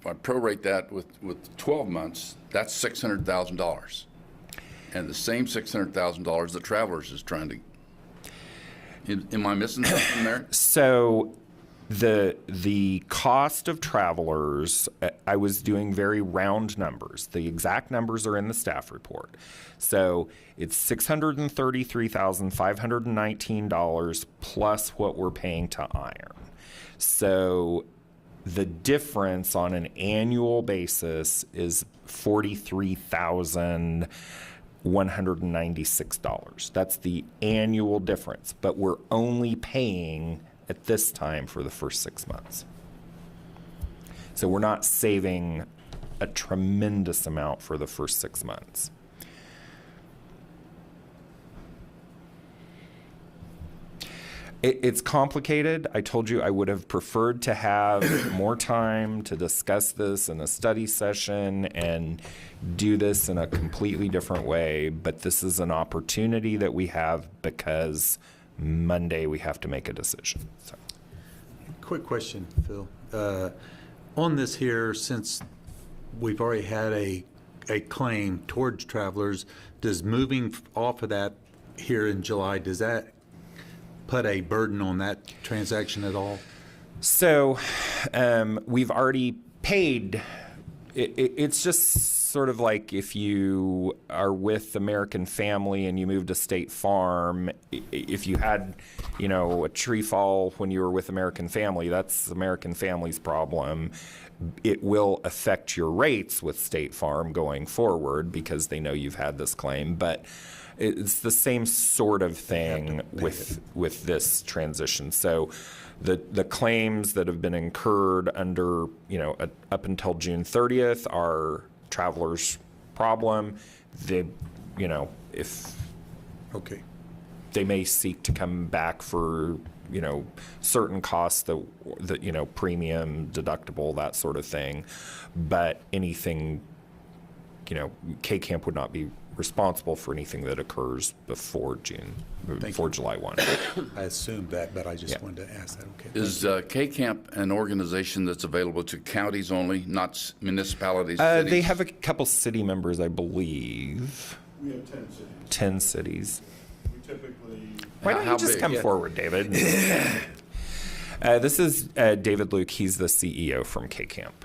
Speaker 6: I prorate that with 12 months, that's $600,000. And the same $600,000 that Travelers is trying to. Am I missing something there?
Speaker 10: So the cost of Travelers, I was doing very round numbers. The exact numbers are in the staff report. So it's $633,519 plus what we're paying to Iron. So the difference on an annual basis is $43,196. That's the annual difference, but we're only paying at this time for the first 6 months. So we're not saving a tremendous amount for the first 6 months. It's complicated. I told you I would have preferred to have more time to discuss this in a study session and do this in a completely different way, but this is an opportunity that we have because Monday we have to make a decision. So.
Speaker 9: Quick question, Phil. On this here, since we've already had a claim towards Travelers, does moving off of that here in July, does that put a burden on that transaction at all?
Speaker 10: So we've already paid. It's just sort of like if you are with American Family and you move to State Farm, if you had, a tree fall when you were with American Family, that's American Family's problem. It will affect your rates with State Farm going forward because they know you've had this claim, but it's the same sort of thing with this transition. So the claims that have been incurred under, up until June 30th are Travelers' problem. They, if
Speaker 9: okay,
Speaker 10: they may seek to come back for, certain costs that premium, deductible, that sort of thing. But anything, K-Camp would not be responsible for anything that occurs before July 1.
Speaker 9: I assumed that, but I just wanted to ask that. Okay.
Speaker 6: Is K-Camp an organization that's available to counties only, not municipalities?
Speaker 10: They have a couple city members, I believe.
Speaker 11: We have 10 cities.
Speaker 10: 10 cities.
Speaker 11: We typically.
Speaker 10: Why don't you just come forward, David? This is David Luke. He's the CEO from K-Camp.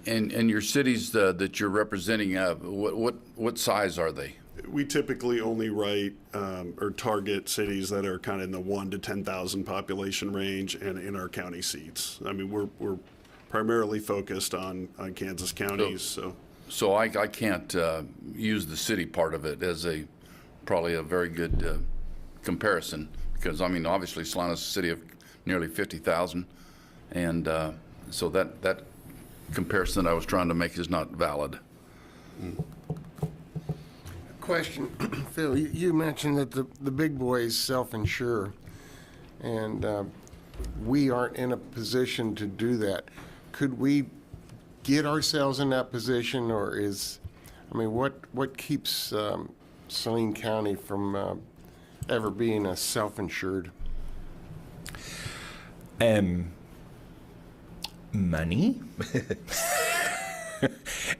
Speaker 6: And your cities that you're representing, what size are they?
Speaker 11: We typically only write or target cities that are kind of in the 1 to 10,000 population range and in our county seats. I mean, we're primarily focused on Kansas counties.
Speaker 6: So I can't use the city part of it as probably a very good comparison because, I mean, obviously Salina's a city of nearly 50,000. And so that comparison I was trying to make is not valid.
Speaker 8: Question, Phil, you mentioned that the big boys self-insure, and we aren't in a position to do that. Could we get ourselves in that position, or what keeps Saline County from ever being a self-insured?
Speaker 10: Money.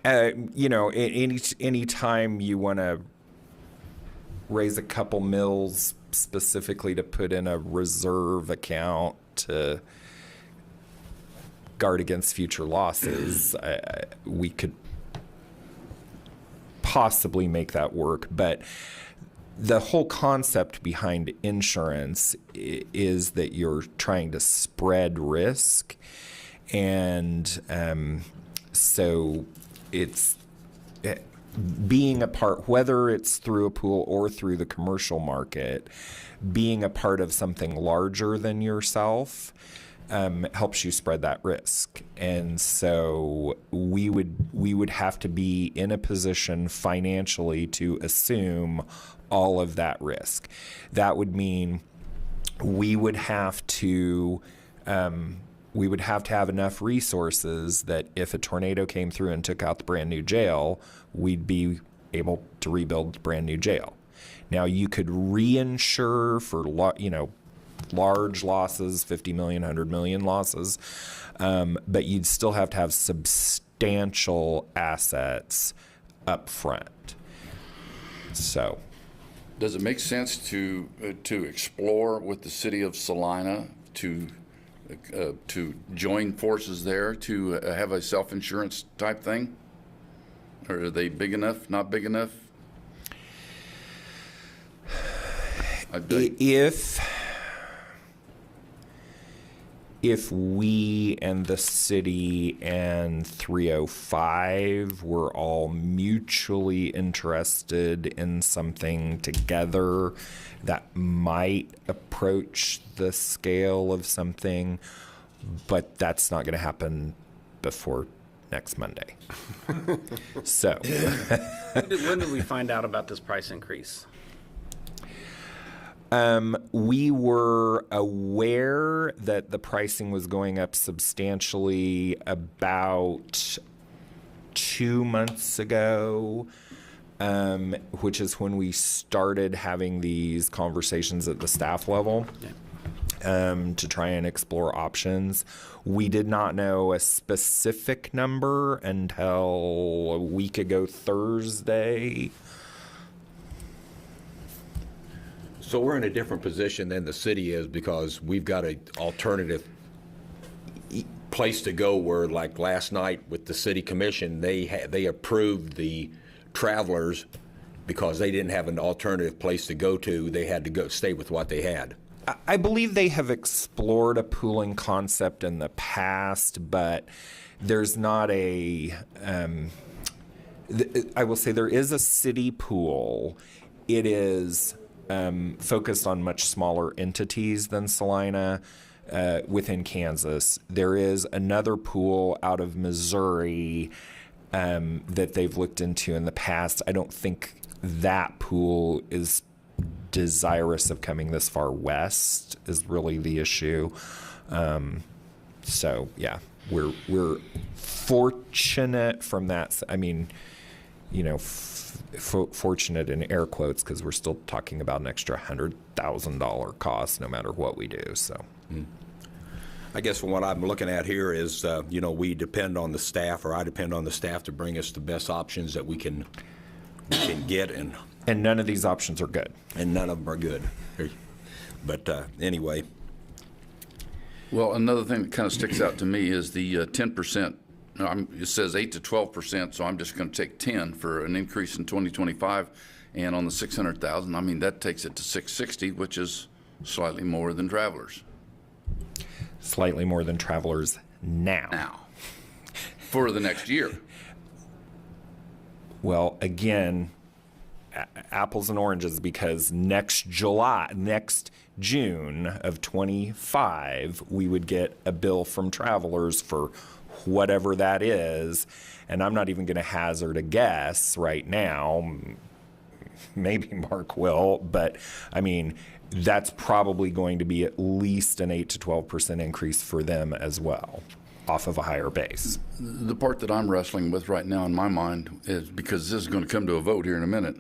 Speaker 10: Any time you want to raise a couple mils specifically to put in a reserve account to guard against future losses, we could possibly make that work. But the whole concept behind insurance is that you're trying to spread risk. And so it's being a part, whether it's through a pool or through the commercial market, being a part of something larger than yourself helps you spread that risk. And so we would have to be in a position financially to assume all of that risk. That would mean we would have to have enough resources that if a tornado came through and took out the brand new jail, we'd be able to rebuild the brand new jail. Now, you could reinsure for large losses, 50 million, 100 million losses, but you'd still have to have substantial assets up front. So,
Speaker 6: does it make sense to explore with the city of Salina to join forces there to have a self-insurance type thing? Or are they big enough, not big enough?
Speaker 10: If we and the city and 305 were all mutually interested in something together that might approach the scale of something, but that's not going to happen before next Monday. So
Speaker 3: When did we find out about this price increase?
Speaker 10: We were aware that the pricing was going up substantially about 2 months ago, which is when we started having these conversations at the staff level. To try and explore options. We did not know a specific number until a week ago Thursday.
Speaker 1: So we're in a different position than the city is because we've got an alternative place to go where, like last night with the city commission, they approved the travelers because they didn't have an alternative place to go to. They had to go stay with what they had.
Speaker 10: I believe they have explored a pooling concept in the past, but there's not I will say there is a city pool. It is focused on much smaller entities than Salina within Kansas. There is another pool out of Missouri that they've looked into in the past. I don't think that pool is desirous of coming this far west is really the issue. So yeah, we're fortunate from that. I mean, fortunate in air quotes because we're still talking about an extra $100,000 cost no matter what we do. So.
Speaker 1: I guess from what I'm looking at here is, we depend on the staff, or I depend on the staff to bring us the best options that we can get,
Speaker 10: and none of these options are good.
Speaker 1: And none of them are good. But anyway.
Speaker 6: Well, another thing that kind of sticks out to me is the 10%. It says 8 to 12%, so I'm just going to take 10 for an increase in 2025. And on the 600,000, that takes it to 660, which is slightly more than Travelers.
Speaker 10: Slightly more than Travelers now.
Speaker 6: For the next year.
Speaker 10: Well, again, apples and oranges, because next June of 25, we would get a bill from Travelers for whatever that is, and I'm not even going to hazard a guess right now. maybe Mark will, but I mean, that's probably going to be at least an 8 to 12% increase for them as well, off of a higher base.
Speaker 6: The part that I'm wrestling with right now in my mind is, because this is going to come to a vote here in a minute,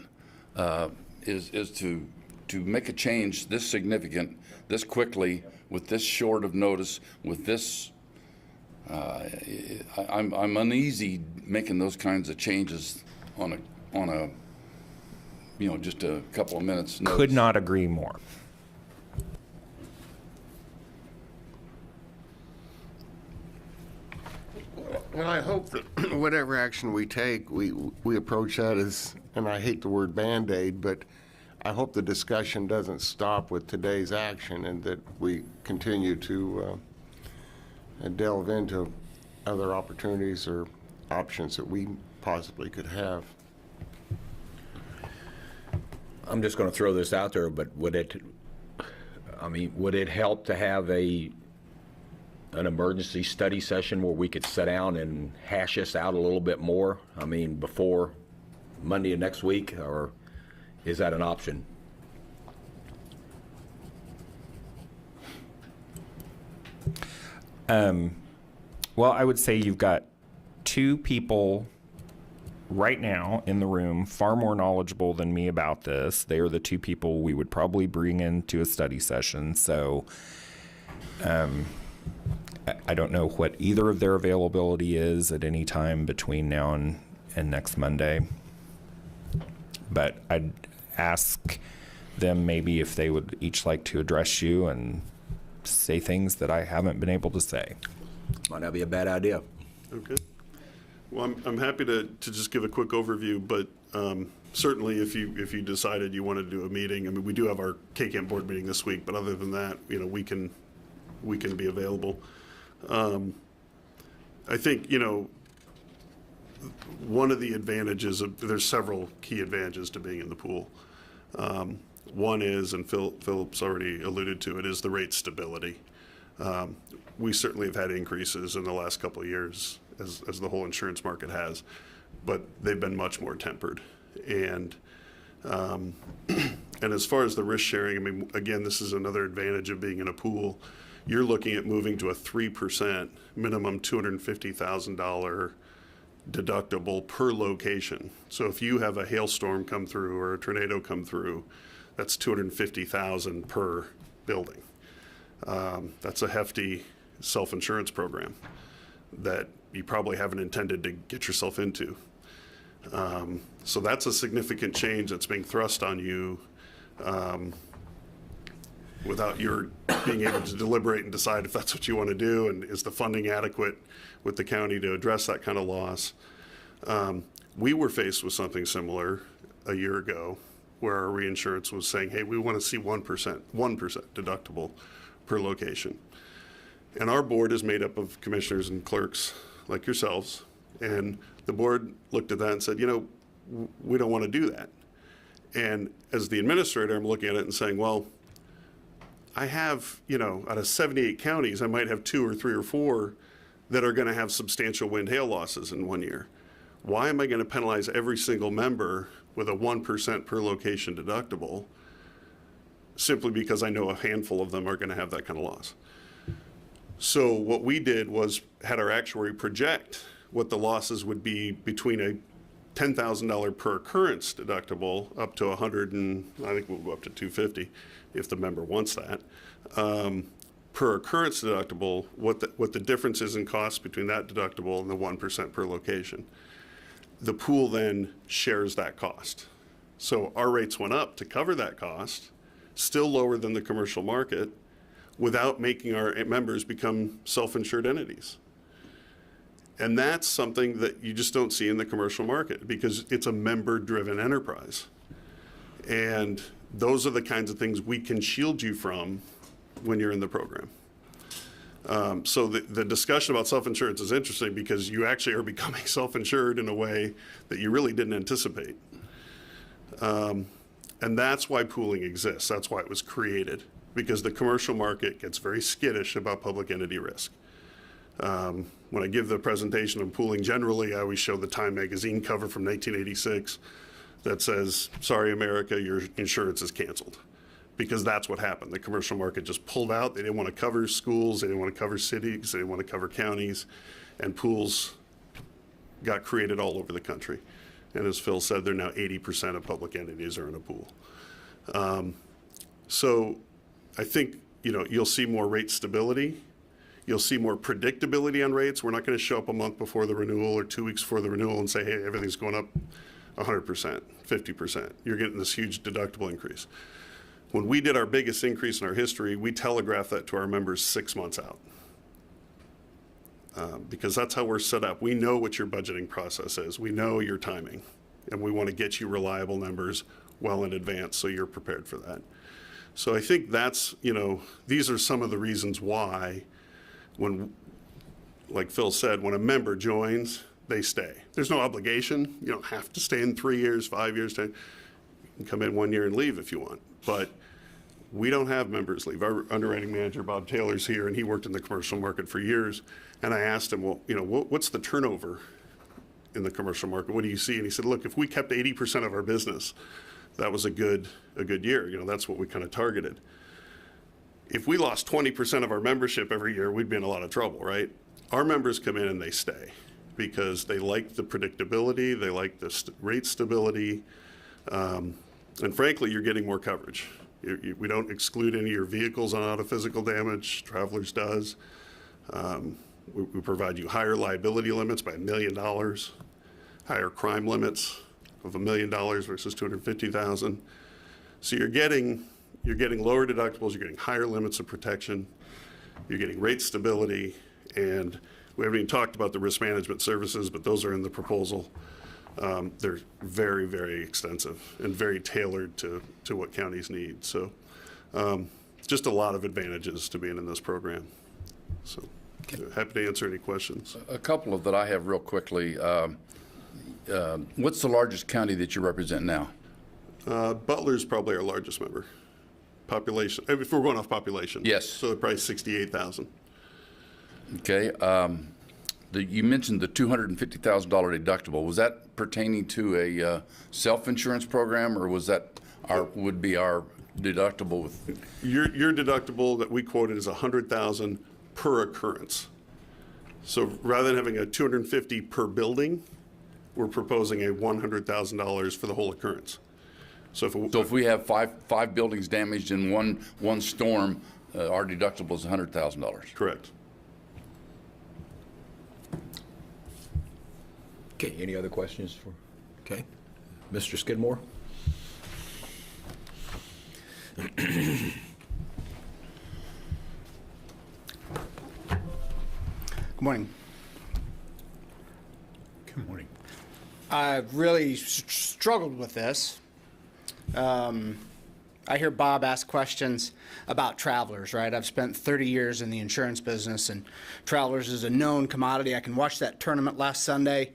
Speaker 6: is to make a change this significant, this quickly, with this short of notice, with this. I'm uneasy making those kinds of changes on a just a couple of minutes notice.
Speaker 10: Could not agree more.
Speaker 8: Well, I hope that whatever action we take, we approach that as, and I hate the word Band-Aid, but I hope the discussion doesn't stop with today's action, and that we continue to delve into other opportunities or options that we possibly could have.
Speaker 1: I'm just going to throw this out there, but would it help to have an emergency study session where we could sit down and hash this out a little bit more? I mean, before Monday of next week, or is that an option?
Speaker 10: Well, I would say you've got two people right now in the room far more knowledgeable than me about this. They are the two people we would probably bring into a study session. So I don't know what either of their availability is at any time between now and next Monday. But I'd ask them maybe if they would each like to address you and say things that I haven't been able to say.
Speaker 1: Might not be a bad idea.
Speaker 11: Okay. Well, I'm happy to just give a quick overview, but certainly if you decided you wanted to do a meeting, I mean, we do have our KCAM board meeting this week, but other than that, we can be available. I think, one of the advantages there's several key advantages to being in the pool. One is, and Philip's already alluded to it, is the rate stability. We certainly have had increases in the last couple of years, as the whole insurance market has, but they've been much more tempered. And as far as the risk sharing, I mean, again, this is another advantage of being in a pool. You're looking at moving to a 3% minimum $250,000 deductible per location. So if you have a hailstorm come through or a tornado come through, that's $250,000 per building. That's a hefty self-insurance program that you probably haven't intended to get yourself into. So that's a significant change that's being thrust on you without your being able to deliberate and decide if that's what you want to do, and is the funding adequate with the county to address that kind of loss. We were faced with something similar a year ago, where our reinsurance was saying, hey, we want to see 1% deductible per location. And our board is made up of commissioners and clerks like yourselves, and the board looked at that and said, we don't want to do that. And as the administrator, I'm looking at it and saying, well, I have, out of 78 counties, I might have 2 or 3 or 4 that are going to have substantial wind hail losses in one year. Why am I going to penalize every single member with a 1% per location deductible simply because I know a handful of them are going to have that kind of loss? So what we did was had our actuary project what the losses would be between a $10,000 per occurrence deductible up to I think we'll go up to $250 if the member wants that. Per occurrence deductible, what the difference is in cost between that deductible and the 1% per location. The pool then shares that cost. So our rates went up to cover that cost, still lower than the commercial market, without making our members become self-insured entities. And that's something that you just don't see in the commercial market because it's a member-driven enterprise. And those are the kinds of things we can shield you from when you're in the program. So the discussion about self-insurance is interesting because you actually are becoming self-insured in a way that you really didn't anticipate. And that's why pooling exists. That's why it was created, because the commercial market gets very skittish about public entity risk. When I give the presentation on pooling generally, I always show the Time magazine cover from 1986 that says, sorry, America, your insurance is canceled. Because that's what happened. The commercial market just pulled out. They didn't want to cover schools. They didn't want to cover cities. They didn't want to cover counties. And pools got created all over the country. And as Phil said, they're now 80% of public entities are in a pool. So I think, you'll see more rate stability. You'll see more predictability on rates. We're not going to show up a month before the renewal or 2 weeks before the renewal and say, hey, everything's going up 100%, 50%. You're getting this huge deductible increase. When we did our biggest increase in our history, we telegraphed that to our members 6 months out. Because that's how we're set up. We know what your budgeting process is. We know your timing. And we want to get you reliable numbers well in advance so you're prepared for that. So I think that's, these are some of the reasons why when, like Phil said, when a member joins, they stay. There's no obligation. You don't have to stay in 3 years, 5 years, 10. You can come in 1 year and leave if you want. But we don't have members leave. Our underwriting manager, Bob Taylor's here, and he worked in the commercial market for years. And I asked him, well, what's the turnover in the commercial market? What do you see? And he said, look, if we kept 80% of our business, that was a good year. That's what we kind of targeted. If we lost 20% of our membership every year, we'd be in a lot of trouble, right? Our members come in and they stay because they like the predictability, they like the rate stability, and frankly, you're getting more coverage. We don't exclude any of your vehicles on auto physical damage. Travelers does. We provide you higher liability limits by $1 million, higher crime limits of $1 million versus $250,000. So you're getting lower deductibles. You're getting higher limits of protection. You're getting rate stability, and we haven't even talked about the risk management services, but those are in the proposal. They're very, very extensive and very tailored to what counties need. So just a lot of advantages to being in this program. So happy to answer any questions.
Speaker 6: A couple of that I have real quickly. What's the largest county that you represent now?
Speaker 11: Butler's probably our largest member. Population, if we're going off population.
Speaker 6: Yes.
Speaker 11: So probably 68,000.
Speaker 6: Okay. You mentioned the $250,000 deductible. Was that pertaining to a self-insurance program, or was that would be our deductible?
Speaker 11: Your deductible that we quoted is $100,000 per occurrence. So rather than having a $250 per building, we're proposing a $100,000 for the whole occurrence. So if
Speaker 6: we have five buildings damaged in one storm, our deductible is $100,000.
Speaker 11: Correct.
Speaker 1: Okay, any other questions for, okay. Mr. Skidmore?
Speaker 12: Good morning.
Speaker 9: Good morning.
Speaker 12: I've really struggled with this. I hear Bob ask questions about Travelers, right? I've spent 30 years in the insurance business, and Travelers is a known commodity. I can watch that tournament last Sunday.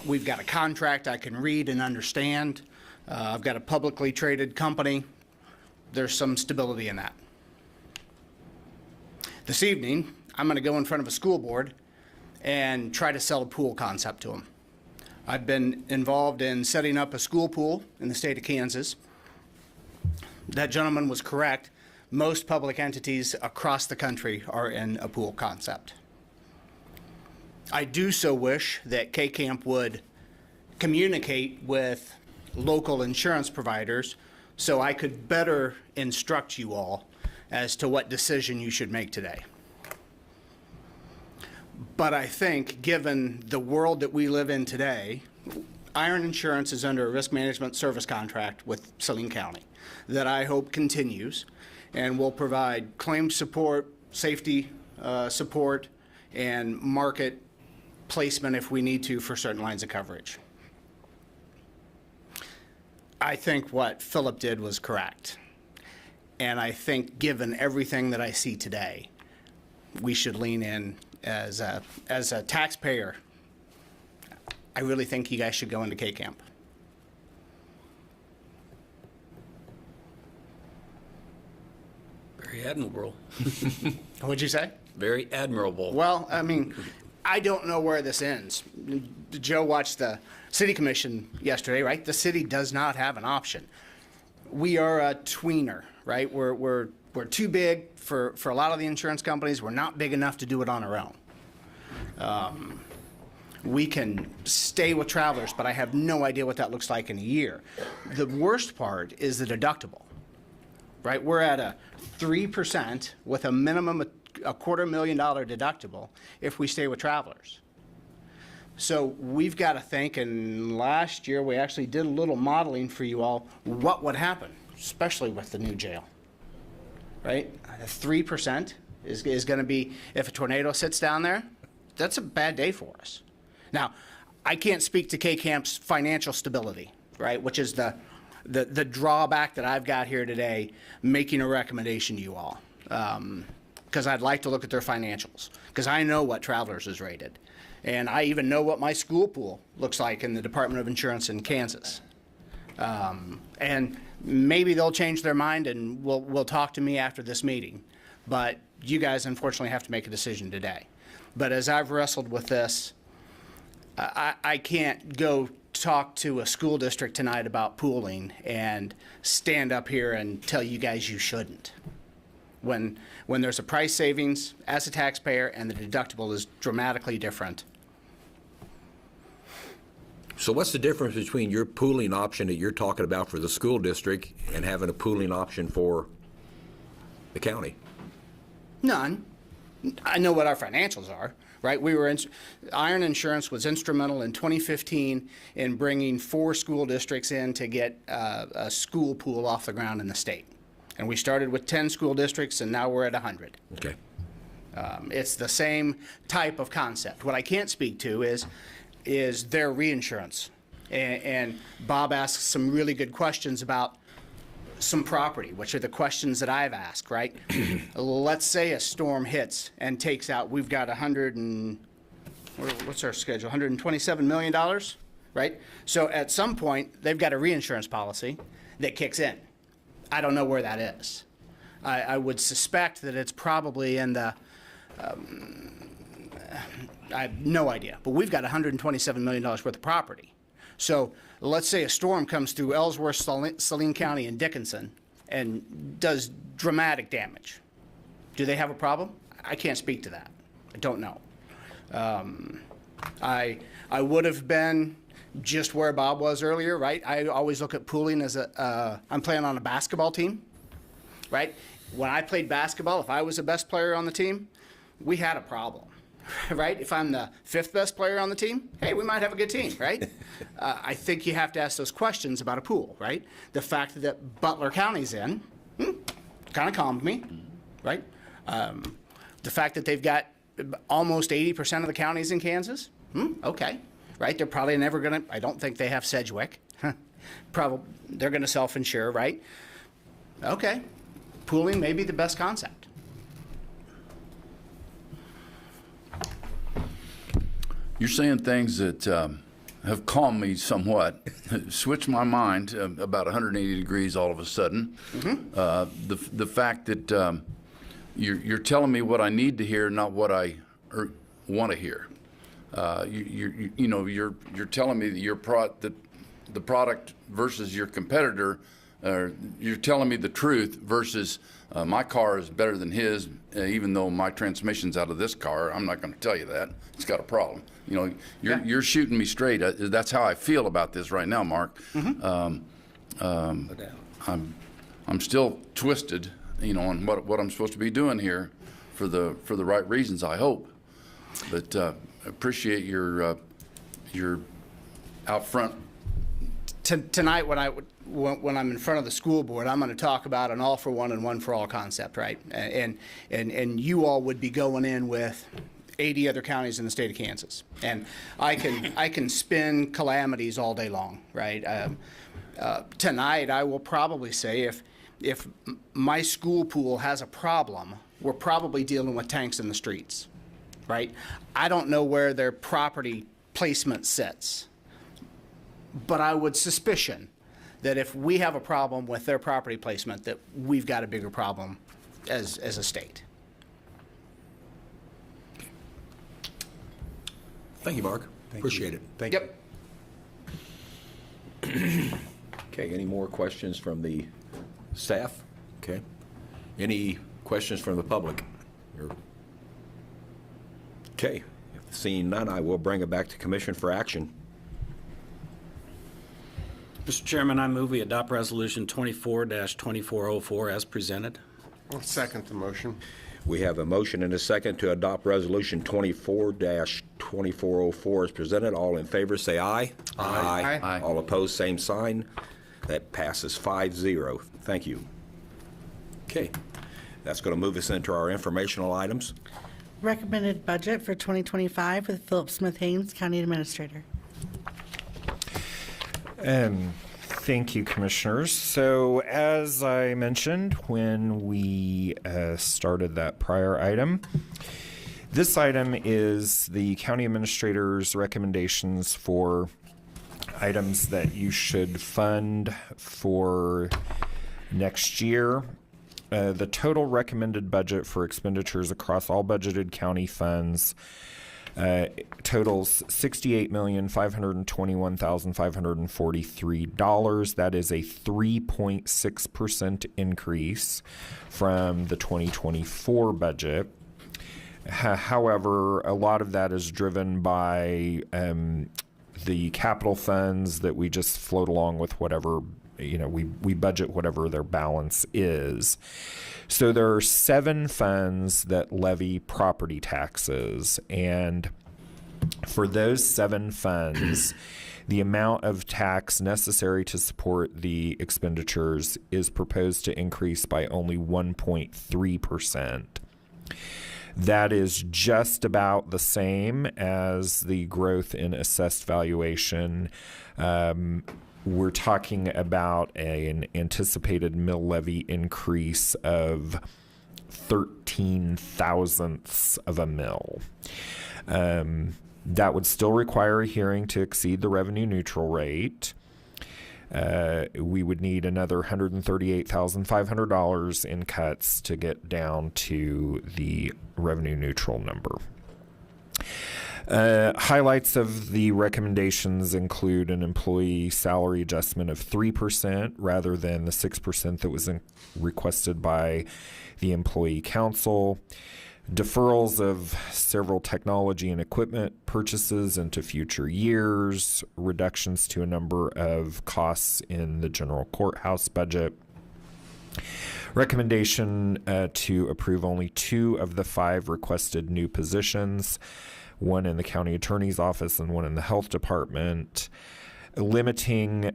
Speaker 12: We've got a contract I can read and understand. I've got a publicly traded company. There's some stability in that. This evening, I'm going to go in front of a school board and try to sell a pool concept to them. I've been involved in setting up a school pool in the state of Kansas. That gentleman was correct. Most public entities across the country are in a pool concept. I do so wish that K-Camp would communicate with local insurance providers so I could better instruct you all as to what decision you should make today. But I think, given the world that we live in today, Iron Insurance is under a risk management service contract with Saline County that I hope continues and will provide claim support, safety support, and market placement if we need to for certain lines of coverage. I think what Philip did was correct. And I think, given everything that I see today, we should lean in as a taxpayer. I really think you guys should go into K-Camp.
Speaker 3: Very admirable.
Speaker 12: What'd you say?
Speaker 3: Very admirable.
Speaker 12: Well, I mean, I don't know where this ends. Joe watched the city commission yesterday, right? The city does not have an option. We are a tweener, right? We're too big for a lot of the insurance companies. We're not big enough to do it on our own. We can stay with Travelers, but I have no idea what that looks like in a year. The worst part is the deductible, right? We're at a 3% with a minimum a $250,000 deductible if we stay with Travelers. So we've got to think, and last year we actually did a little modeling for you all, what would happen, especially with the new jail, right? 3% is going to be, if a tornado sits down there, that's a bad day for us. Now, I can't speak to K-Camp's financial stability, right, which is the drawback that I've got here today, making a recommendation to you all, because I'd like to look at their financials, because I know what Travelers is rated. And I even know what my school pool looks like in the Department of Insurance in Kansas. And maybe they'll change their mind and will talk to me after this meeting. But you guys unfortunately have to make a decision today. But as I've wrestled with this, I can't go talk to a school district tonight about pooling and stand up here and tell you guys you shouldn't. When there's a price savings as a taxpayer and the deductible is dramatically different.
Speaker 1: So what's the difference between your pooling option that you're talking about for the school district and having a pooling option for the county?
Speaker 12: None. I know what our financials are, right? Iron Insurance was instrumental in 2015 in bringing 4 school districts in to get a school pool off the ground in the state. And we started with 10 school districts, and now we're at 100.
Speaker 1: Okay.
Speaker 12: It's the same type of concept. What I can't speak to is their reinsurance. And Bob asked some really good questions about some property, which are the questions that I've asked, right? Let's say a storm hits and takes out, we've got what's our schedule, $127 million, right? So at some point, they've got a reinsurance policy that kicks in. I don't know where that is. I would suspect that it's probably in the, I have no idea, but we've got $127 million worth of property. So let's say a storm comes through Ellsworth, Saline County, and Dickinson and does dramatic damage. Do they have a problem? I can't speak to that. I don't know. I would have been just where Bob was earlier, right? I always look at pooling as I'm playing on a basketball team, right? When I played basketball, if I was the best player on the team, we had a problem, right? If I'm the 5th best player on the team, hey, we might have a good team, right? I think you have to ask those questions about a pool, right? The fact that Butler County's in kind of calmed me, right? The fact that they've got almost 80% of the counties in Kansas, okay. Right, they're probably never gonna, I don't think they have Sedgwick. Probably, they're gonna self-insure, right? Okay, pooling may be the best concept.
Speaker 6: You're saying things that have calmed me somewhat, switched my mind about 180 degrees all of a sudden. The fact that you're telling me what I need to hear, not what I want to hear. You're telling me that that the product versus your competitor, you're telling me the truth versus my car is better than his, even though my transmission's out of this car. I'm not going to tell you that. It's got a problem. You're shooting me straight. That's how I feel about this right now, Mark. I'm still twisted, on what I'm supposed to be doing here for the right reasons, I hope. But appreciate your out front.
Speaker 12: Tonight, when I'm in front of the school board, I'm going to talk about an all for one and one for all concept, right? And you all would be going in with 80 other counties in the state of Kansas, and I can spin calamities all day long, right? Tonight, I will probably say if my school pool has a problem, we're probably dealing with tanks in the streets. Right? I don't know where their property placement sits, but I would suspicion that if we have a problem with their property placement, that we've got a bigger problem as a state.
Speaker 1: Thank you, Mark. Appreciate it.
Speaker 9: Thank you.
Speaker 12: Yep.
Speaker 1: Okay, any more questions from the staff? Okay. Any questions from the public? Okay, seeing none, I will bring it back to commission for action.
Speaker 3: Mr. Chairman, I move we adopt Resolution 24-2404 as presented.
Speaker 8: I'll second the motion.
Speaker 1: We have a motion and a second to adopt Resolution 24-2404 as presented. All in favor, say aye.
Speaker 8: Aye.
Speaker 6: Aye.
Speaker 1: All opposed, same sign. That passes 5-0. Thank you. Okay, that's going to move us into our informational items.
Speaker 2: Recommended budget for 2025 with Philip Smith Haynes, County Administrator.
Speaker 10: Thank you, Commissioners. So as I mentioned when we started that prior item, this item is the County Administrator's recommendations for items that you should fund for next year. The total recommended budget for expenditures across all budgeted county funds totals $68,521,543. That is a 3.6% increase from the 2024 budget. However, a lot of that is driven by the capital funds that we just float along with whatever, we budget whatever their balance is. So there are 7 funds that levy property taxes, and for those 7 funds, the amount of tax necessary to support the expenditures is proposed to increase by only 1.3%. That is just about the same as the growth in assessed valuation. We're talking about an anticipated mill levy increase of 13 thousandths of a mill. That would still require a hearing to exceed the revenue neutral rate. We would need another $138,500 in cuts to get down to the revenue neutral number. Highlights of the recommendations include an employee salary adjustment of 3% rather than the 6% that was requested by the Employee Council, deferrals of several technology and equipment purchases into future years, reductions to a number of costs in the general courthouse budget, recommendation to approve only 2 of the 5 requested new positions, one in the county attorney's office and one in the health department, limiting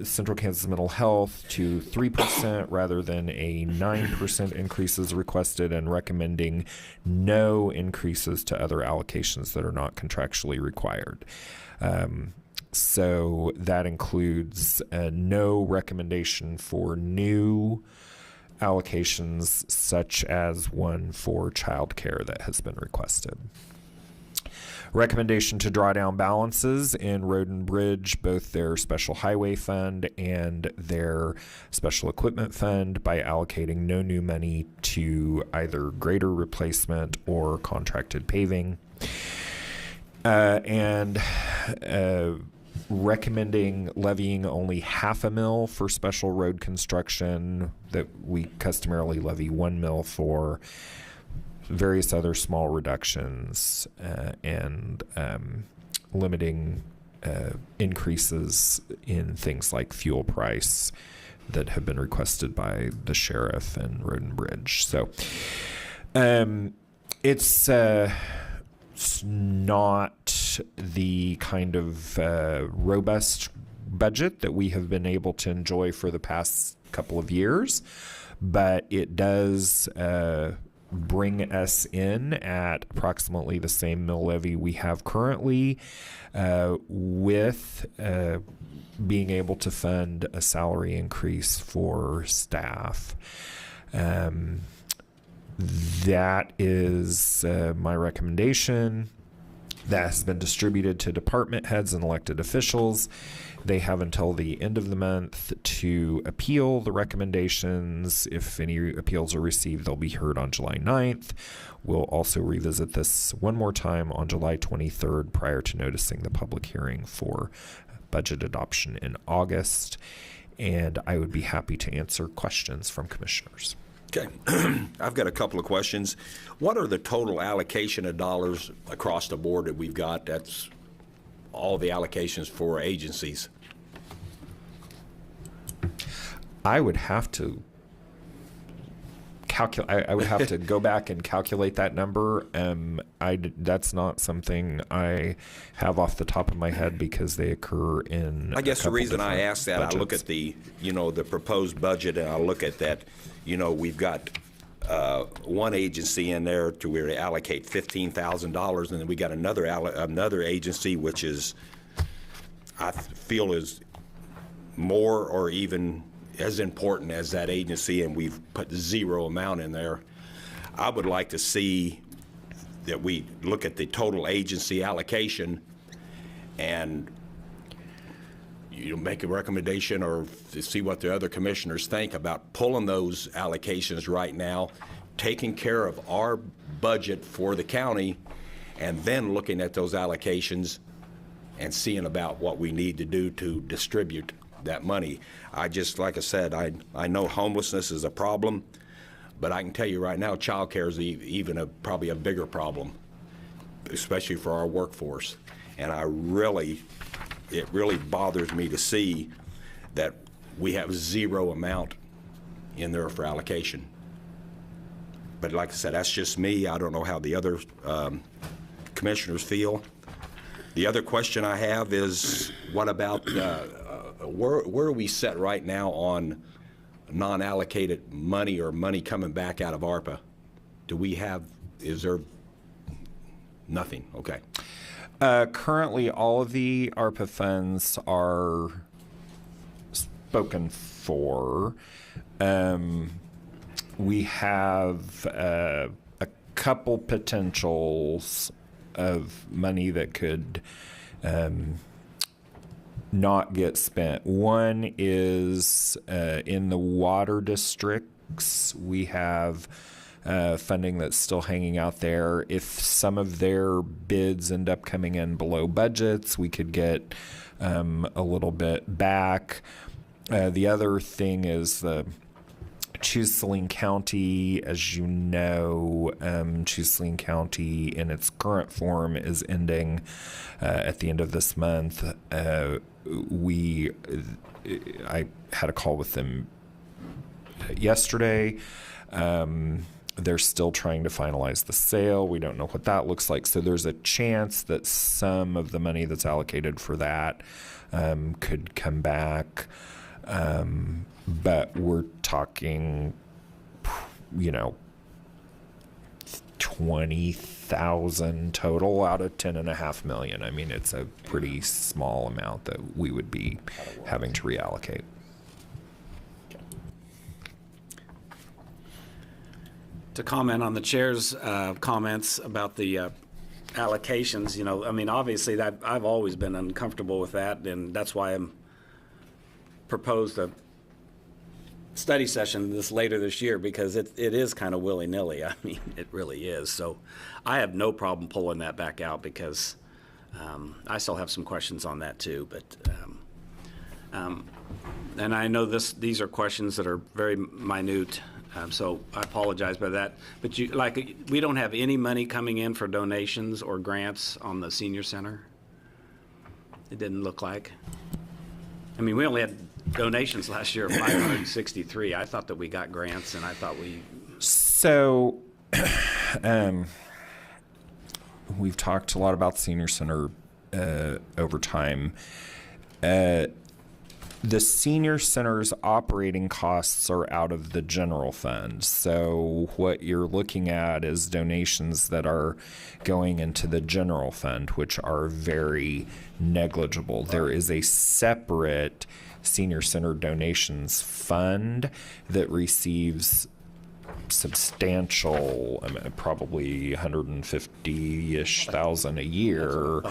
Speaker 10: Central Kansas Mental Health to 3% rather than a 9% increase as requested, and recommending no increases to other allocations that are not contractually required. So that includes no recommendation for new allocations, such as one for childcare that has been requested. Recommendation to draw down balances in Road and Bridge, both their special highway fund and their special equipment fund, by allocating no new money to either grader replacement or contracted paving. And recommending levying only half a mil for special road construction that we customarily levy 1 mil for, various other small reductions, and limiting increases in things like fuel price that have been requested by the sheriff and Road and Bridge. So it's not the kind of robust budget that we have been able to enjoy for the past couple of years, but it does bring us in at approximately the same mill levy we have currently, with being able to fund a salary increase for staff. That is my recommendation. That has been distributed to department heads and elected officials. They have until the end of the month to appeal the recommendations. If any appeals are received, they'll be heard on July 9th. We'll also revisit this one more time on July 23rd prior to noticing the public hearing for budget adoption in August. And I would be happy to answer questions from commissioners.
Speaker 1: Okay. I've got a couple of questions. What are the total allocation of dollars across the board that we've got? That's all the allocations for agencies.
Speaker 10: I would have to calculate. I would have to go back and calculate that number. That's not something I have off the top of my head because they occur in.
Speaker 1: I guess the reason I
Speaker 10: different
Speaker 1: ask that, I look
Speaker 10: budgets.
Speaker 1: at the, the proposed budget, and I look at that, we've got one agency in there to where they allocate $15,000, and then we got another agency which is, I feel, is more or even as important as that agency, and we've put zero amount in there. I would like to see that we look at the total agency allocation and make a recommendation or to see what the other commissioners think about pulling those allocations right now, taking care of our budget for the county, and then looking at those allocations and seeing about what we need to do to distribute that money. Like I said, I know homelessness is a problem, but I can tell you right now, child care is even probably a bigger problem, especially for our workforce. And it really bothers me to see that we have zero amount in there for allocation. But like I said, that's just me. I don't know how the other commissioners feel. The other question I have is, what about where are we set right now on non-allocated money or money coming back out of ARPA? Is there nothing? Okay.
Speaker 10: Currently, all of the ARPA funds are spoken for. We have a couple potentials of money that could not get spent. One is in the water districts. We have funding that's still hanging out there. If some of their bids end up coming in below budgets, we could get a little bit back. The other thing is the Choose Saline County. As you know, Choose Saline County in its current form is ending at the end of this month. I had a call with them yesterday. They're still trying to finalize the sale. We don't know what that looks like. So there's a chance that some of the money that's allocated for that could come back. But we're talking, 20,000 total out of 10.5 million. I mean, it's a pretty small amount that we would be having to reallocate.
Speaker 3: To comment on the chair's comments about the allocations, obviously that I've always been uncomfortable with that, and that's why I'm proposed a study session later this year, because it is kind of willy-nilly. I mean, it really is. So I have no problem pulling that back out, because I still have some questions on that too. But and I know these are questions that are very minute, so I apologize by that. But we don't have any money coming in for donations or grants on the senior center. It didn't look like. I mean, we only had donations last year of 563. I thought that we got grants, and I thought we.
Speaker 10: So, we've talked a lot about the senior center over time. The senior center's operating costs are out of the general fund. So what you're looking at is donations that are going into the general fund, which are very negligible. There is a separate senior center donations fund that receives substantial, probably 150-ish thousand a year.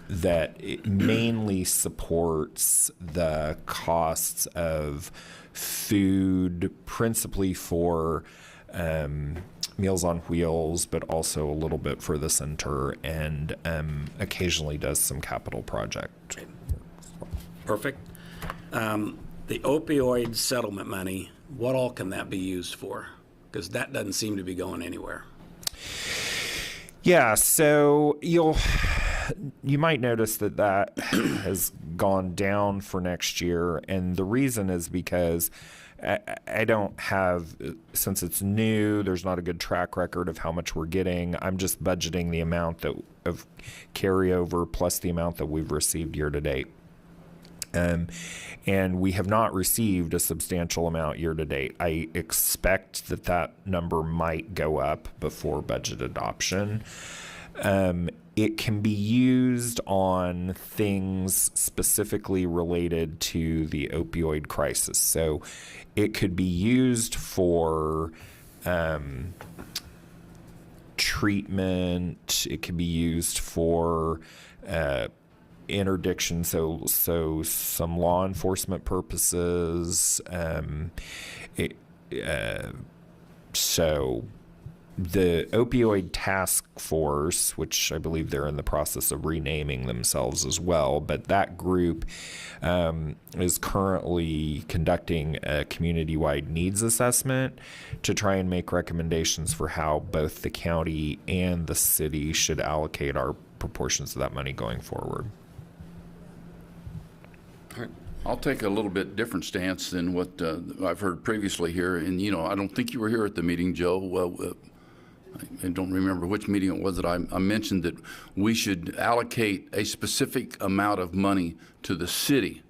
Speaker 10: That it mainly supports the costs of food, principally for Meals on Wheels, but also a little bit for the center, and occasionally does some capital project.
Speaker 3: Perfect. The opioid settlement money, what all can that be used for? Because that doesn't seem to be going anywhere.
Speaker 10: Yeah, so you might notice that has gone down for next year, and the reason is because I don't have, since it's new, there's not a good track record of how much we're getting. I'm just budgeting the amount of carryover plus the amount that we've received year to date. And we have not received a substantial amount year to date. I expect that number might go up before budget adoption. It can be used on things specifically related to the opioid crisis. So it could be used for treatment. It could be used for interdiction, so some law enforcement purposes. So the opioid task force, which I believe they're in the process of renaming themselves as well, but that group is currently conducting a community-wide needs assessment to try and make recommendations for how both the county and the city should allocate our proportions of that money going forward.
Speaker 6: I'll take a little bit different stance than what I've heard previously here. And, I don't think you were here at the meeting, Joe. Well, I don't remember which meeting it was that I mentioned that we should allocate a specific amount of money to the city.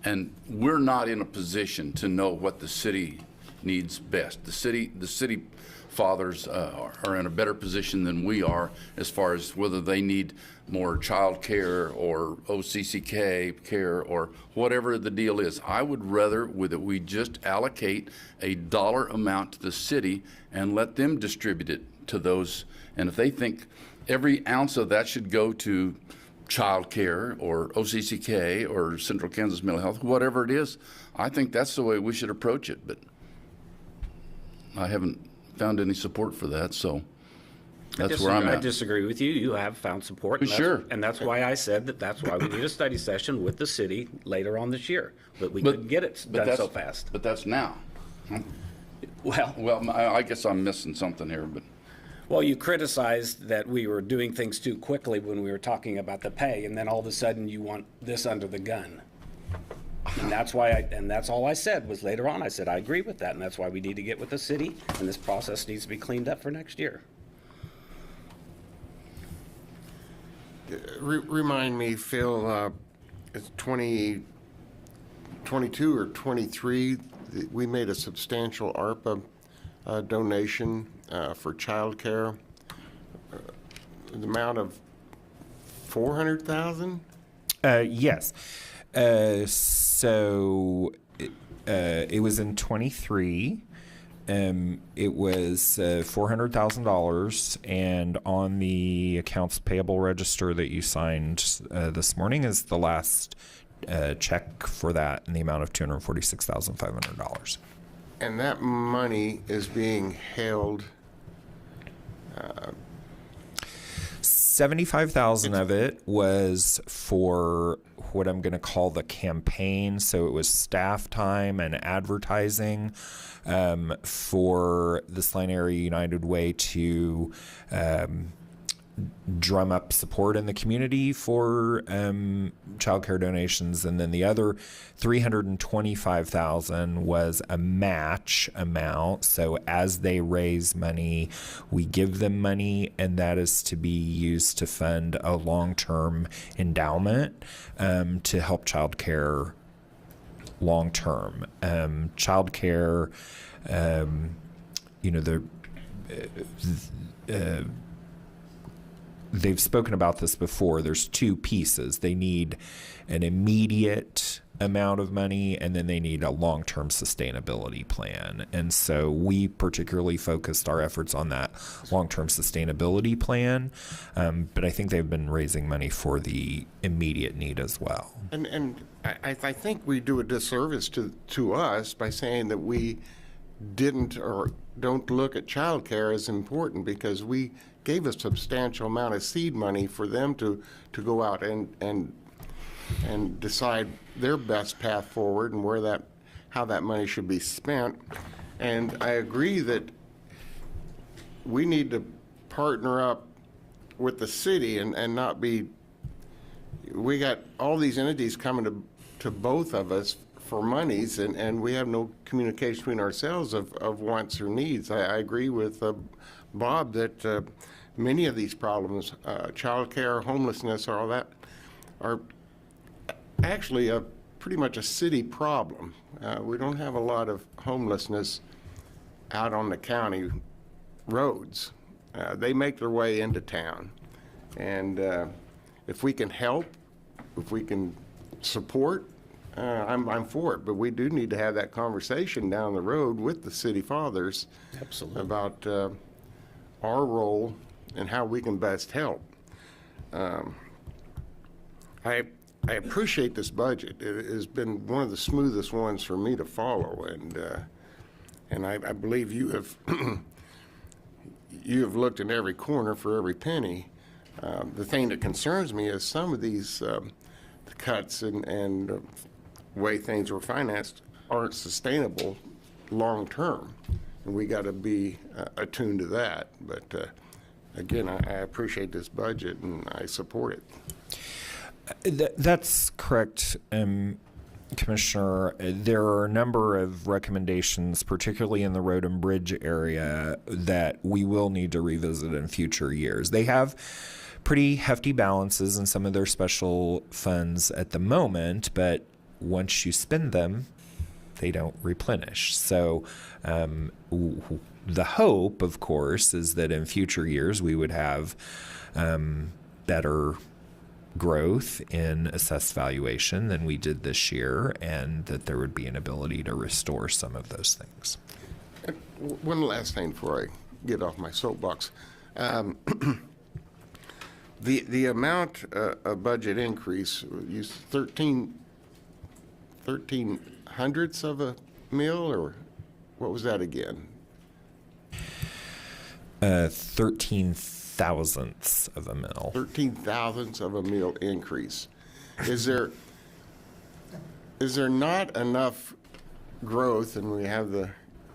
Speaker 6: And we're not in a position to know what the city needs best. The city fathers are in a better position than we are as far as whether they need more child care or OCCK care or whatever the deal is. I would rather that we just allocate a dollar amount to the city and let them distribute it to those. And if they think every ounce of that should go to child care or OCCK or Central Kansas Mental Health, whatever it is, I think that's the way we should approach it. But I haven't found any support for that, so that's where I'm at.
Speaker 3: I disagree with you. You have found support. And
Speaker 6: Sure.
Speaker 3: And that's why I said that's why we need a study session with the city later on this year. But we couldn't get it done so fast.
Speaker 6: But that's now.
Speaker 3: Well,
Speaker 6: I guess I'm missing something here, but.
Speaker 3: Well, you criticized that we were doing things too quickly when we were talking about the pay, and then all of a sudden you want this under the gun. And that's why and that's all I said was later on. I said, I agree with that, and that's why we need to get with the city, and this process needs to be cleaned up for next year.
Speaker 8: Remind me, Phil, it's 2022 or 23, we made a substantial ARPA donation for childcare, the amount of $400,000?
Speaker 10: Yes. So it was in 23. It was $400,000, and on the accounts payable register that you signed this morning is the last check for that in the amount of $246,500.
Speaker 8: And that money is being held.
Speaker 10: 75,000 of it was for what I'm going to call the campaign. So it was staff time and advertising for the Saline Area United Way to drum up support in the community for childcare donations. And then the other $325,000 was a match amount. So as they raise money, we give them money, and that is to be used to fund a long-term endowment to help childcare long-term. Childcare, they've spoken about this before. There's two pieces. They need an immediate amount of money, and then they need a long-term sustainability plan. And so we particularly focused our efforts on that long-term sustainability plan. But I think they've been raising money for the immediate need as well.
Speaker 8: And I think we do a disservice to us by saying that we didn't or don't look at childcare as important, because we gave a substantial amount of seed money for them to go out and decide their best path forward and how that money should be spent. And I agree that we need to partner up with the city and not be, we got all these entities coming to both of us for monies, and we have no communication between ourselves of wants or needs. I agree with Bob that many of these problems, childcare, homelessness, all that, are actually pretty much a city problem. We don't have a lot of homelessness out on the county roads. They make their way into town. And if we can help, if we can support, I'm for it. But we do need to have that conversation down the road with the city fathers. Absolutely. About our role and how we can best help. I appreciate this budget. It has been one of the smoothest ones for me to follow, and I believe you have you have looked in every corner for every penny. The thing that concerns me is some of these cuts and way things were financed aren't sustainable long term, and we got to be attuned to that. But again, I appreciate this budget and I support it.
Speaker 10: That's correct, Commissioner. There are a number of recommendations, particularly in the road and bridge area, that we will need to revisit in future years. They have pretty hefty balances in some of their special funds at the moment, but once you spend them, they don't replenish. So the hope, of course, is that in future years we would have better growth in assessed valuation than we did this year, and that there would be an ability to restore some of those things.
Speaker 8: One last thing before I get off my soapbox. The amount of budget increase, you 13 hundredths of a mil, or what was that again?
Speaker 10: 13 thousandths of a mil.
Speaker 8: 13 thousandths of a mil increase. Is there not enough growth, and we have the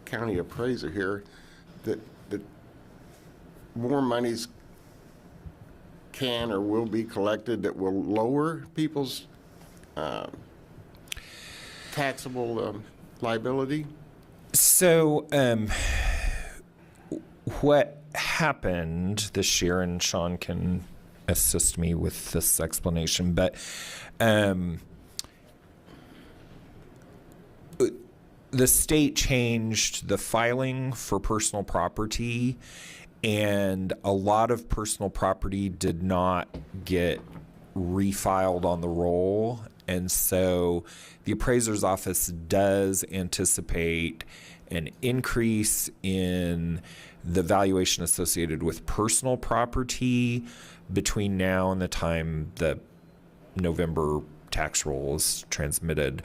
Speaker 8: county appraiser here, that more monies can or will be collected that will lower people's taxable liability?
Speaker 10: So what happened this year, and Sean can assist me with this explanation, but the state changed the filing for personal property, and a lot of personal property did not get refiled on the roll. And so the appraiser's office does anticipate an increase in the valuation associated with personal property between now and the time the November tax roll is transmitted.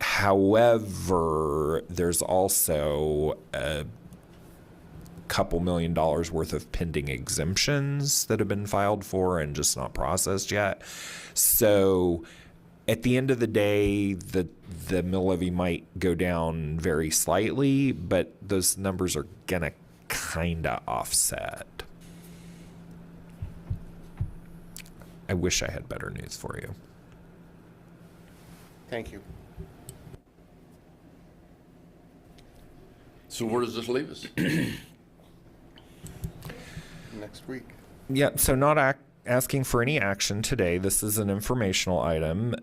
Speaker 10: However, there's also a couple $1 million worth of pending exemptions that have been filed for and just not processed yet. So at the end of the day, the mill levy might go down very slightly, but those numbers are gonna kinda offset. I wish I had better news for you.
Speaker 8: Thank you.
Speaker 6: So where does this leave us?
Speaker 8: Next week.
Speaker 10: Yeah, so not asking for any action today. This is an informational item,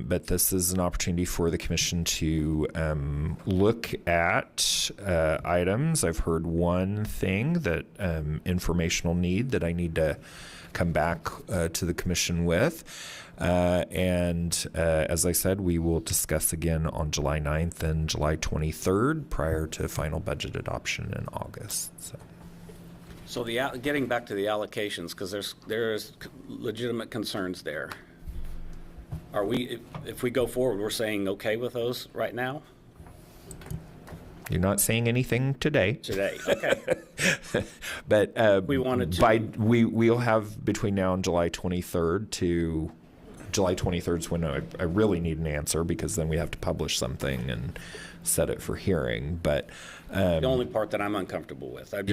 Speaker 10: but this is an opportunity for the commission to look at items. I've heard one thing that informational need that I need to come back to the commission with. And as I said, we will discuss again on July 9th and July 23rd prior to final budget adoption in August.
Speaker 3: So getting back to the allocations, because there's legitimate concerns there. Are we, if we go forward, we're saying okay with those right now?
Speaker 10: You're not saying anything today.
Speaker 3: Today, okay.
Speaker 10: But
Speaker 3: We wanted to-
Speaker 10: we'll have between now and July 23rd to July 23rd is when I really need an answer, because then we have to publish something and set it for hearing. But
Speaker 3: The only part that I'm uncomfortable with. I'm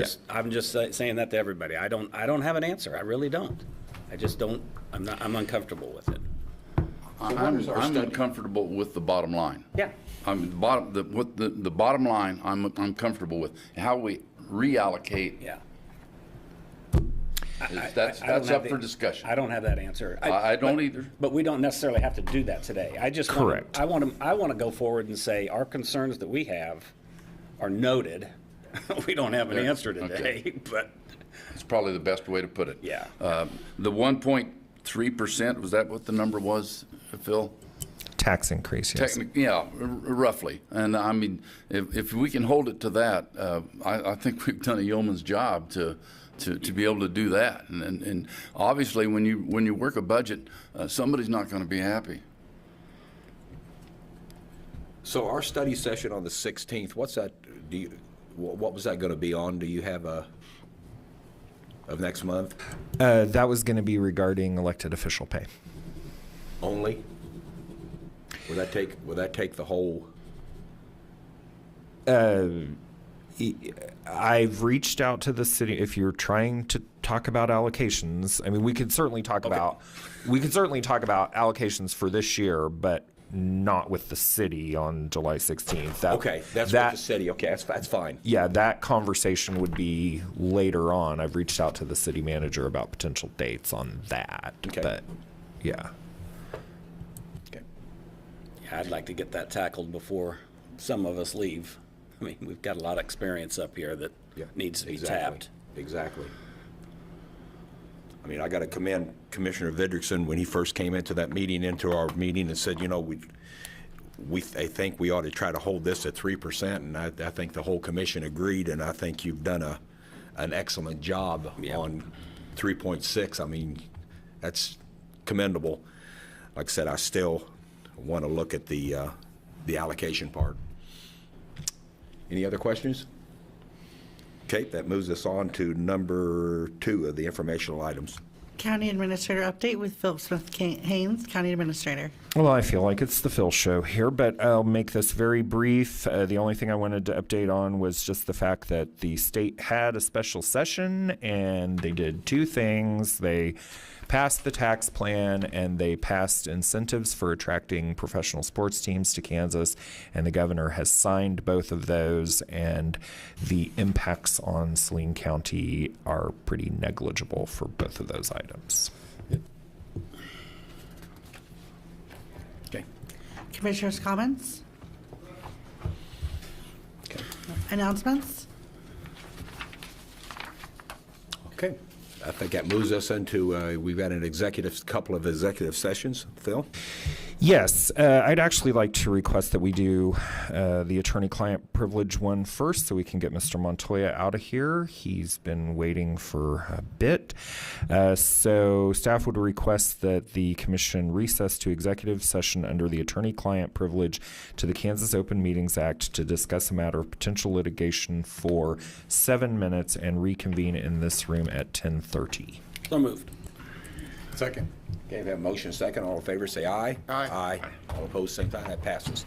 Speaker 3: just saying that to everybody. I don't have an answer. I really don't. I just don't. I'm uncomfortable with it.
Speaker 6: I'm uncomfortable with the bottom line.
Speaker 3: Yeah.
Speaker 6: The bottom line, I'm comfortable with. How we reallocate.
Speaker 3: Yeah.
Speaker 6: That's
Speaker 3: I don't have
Speaker 6: up
Speaker 3: the-
Speaker 6: for discussion.
Speaker 3: I don't have that answer.
Speaker 6: I don't either.
Speaker 3: But we don't necessarily have to do that today. I just
Speaker 10: Correct.
Speaker 3: I want to go forward and say our concerns that we have are noted. We don't have an answer today, but
Speaker 6: It's probably the best way to put it.
Speaker 3: Yeah.
Speaker 6: The 1.3%, was that what the number was, Phil?
Speaker 10: tax increase, yes.
Speaker 6: Yeah, roughly. And I mean, if we can hold it to that, I think we've done a yeoman's job to be able to do that. And obviously, when you work a budget, somebody's not going to be happy.
Speaker 1: So our study session on the 16th, what's that, what was that going to be on? Do you have of next month
Speaker 10: That was going to be regarding elected official pay.
Speaker 1: only? Would that take the whole?
Speaker 10: I've reached out to the city. If you're trying to talk about allocations, I mean, we could certainly talk about allocations for this year, but not with the city on July 16th.
Speaker 1: Okay, that's with the city. Okay, that's fine.
Speaker 10: Yeah, that conversation would be later on. I've reached out to the city manager about potential dates on that.
Speaker 1: Okay.
Speaker 10: But yeah.
Speaker 1: Okay.
Speaker 3: yeah, I'd like to get that tackled before some of us leave. I mean, we've got a lot of experience up here that needs to be tapped.
Speaker 1: Exactly. I mean, I got to commend Commissioner Vidrickson when he first came into our meeting and said, I think we ought to try to hold this at 3%, and I think the whole commission agreed, and I think you've done an excellent job on 3.6. I mean, that's commendable. Like I said, I still want to look at the allocation part. Any other questions? Okay, that moves us on to number 2 of the informational items.
Speaker 2: County Administrator update with Philip Smith-Haynes, County Administrator.
Speaker 10: Well, I feel like it's the Phil show here, but I'll make this very brief. The only thing I wanted to update on was just the fact that the state had a special session, and they did 2 things. They passed the tax plan, and they passed incentives for attracting professional sports teams to Kansas, and the governor has signed both of those, and the impacts on Saline County are pretty negligible for both of those items.
Speaker 1: Okay.
Speaker 2: Commissioners' comments?
Speaker 1: Okay.
Speaker 2: Announcements?
Speaker 1: Okay. I think that moves us into, we've got couple of executive sessions. Phil?
Speaker 10: Yes, I'd actually like to request that we do the attorney-client privilege one first so we can get Mr. Montoya out of here. He's been waiting for a bit. So staff would request that the commission recess to executive session under the attorney-client privilege to the Kansas Open Meetings Act to discuss a matter of potential litigation for 7 minutes and reconvene in this room at 10:30.
Speaker 3: So moved.
Speaker 1: Second. Okay, we have a motion second. All in favor, say aye.
Speaker 8: Aye.
Speaker 1: Aye. All opposed, same sign. That passes.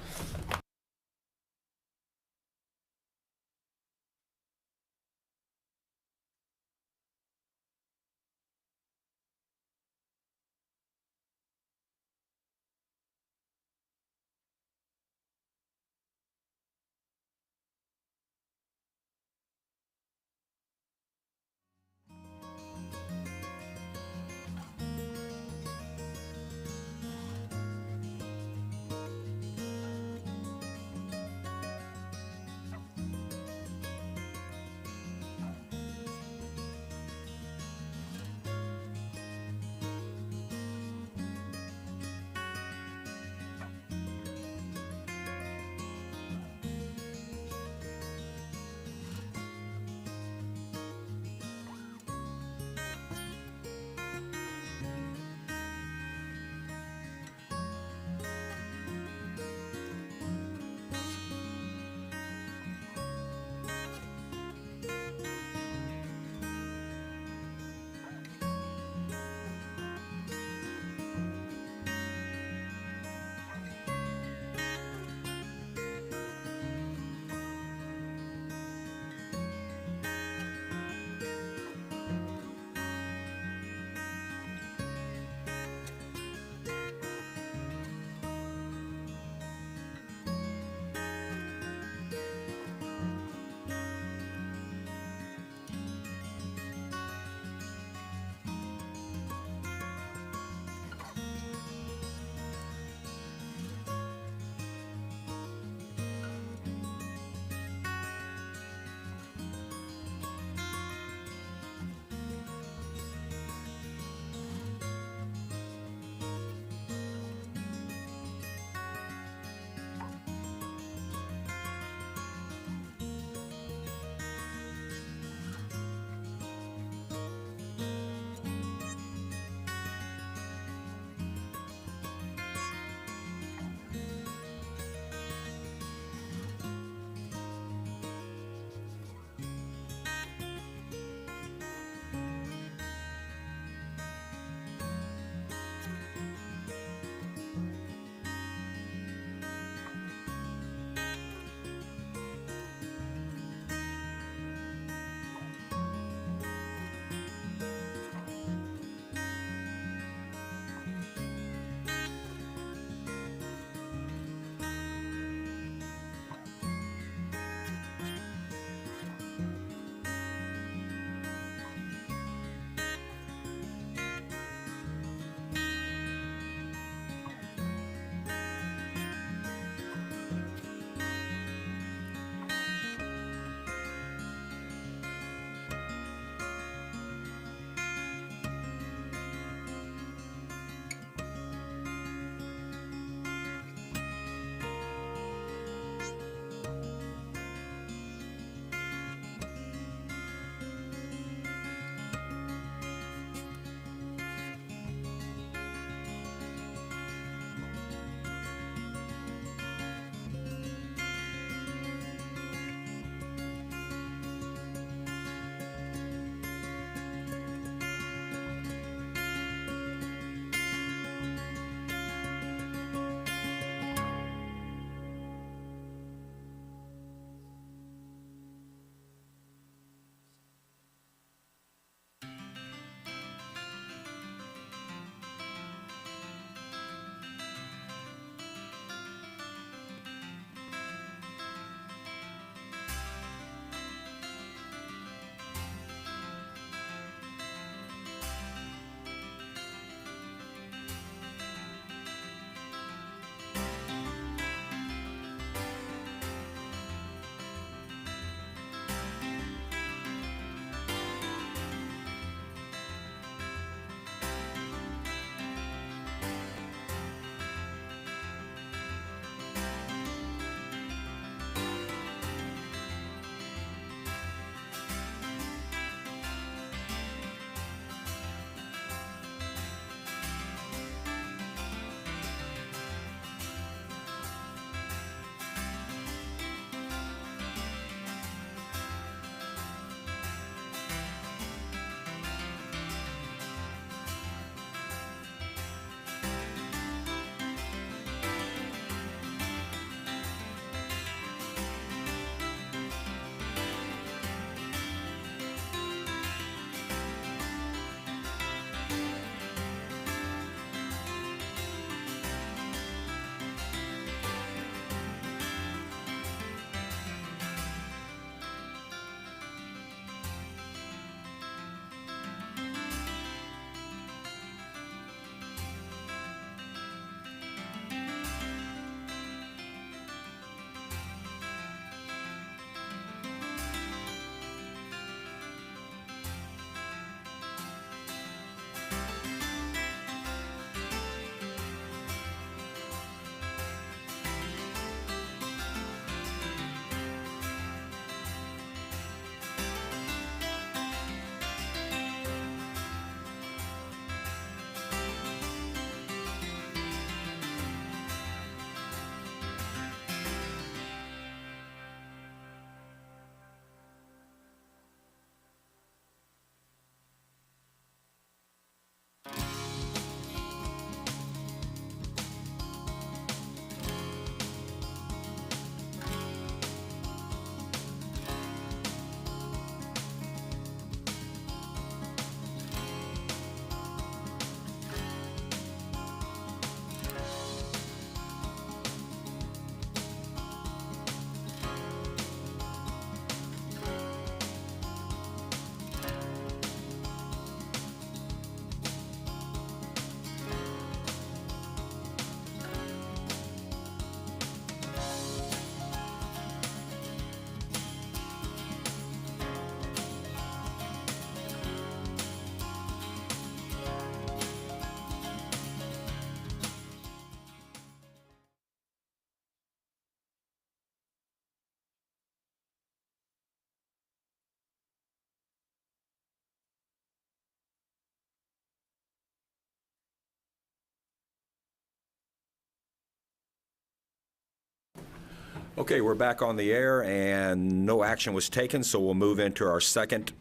Speaker 1: Okay, we're back on the air, and no action was taken, so we'll move into our second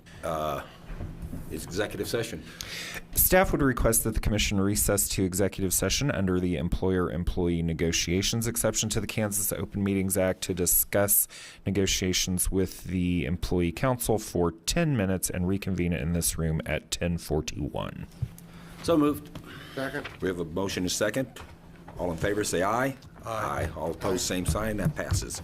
Speaker 1: executive session.
Speaker 10: Staff would request that the commission recess to executive session under the employer-employee negotiations exception to the Kansas Open Meetings Act to discuss negotiations with the employee council for 10 minutes and reconvene in this room at 10:41.
Speaker 7: So moved.
Speaker 8: Second?
Speaker 1: We have a motion and a second. All in favor, say aye. Aye. All opposed, same sign. That passes.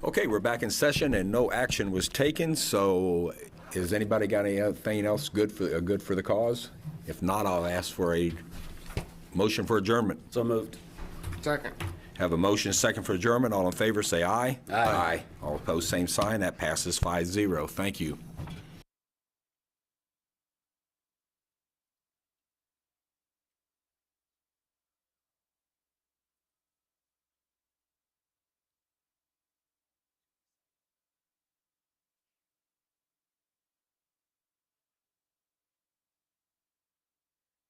Speaker 1: Okay, we're back in session and no action was taken, so has anybody got anything else good for the cause? If not, I'll ask for a motion for adjournment.
Speaker 3: So moved.
Speaker 8: Second.
Speaker 1: Have a motion, second for adjournment. All in favor, say aye. Aye. All opposed, same sign. That passes 5-0. Thank you.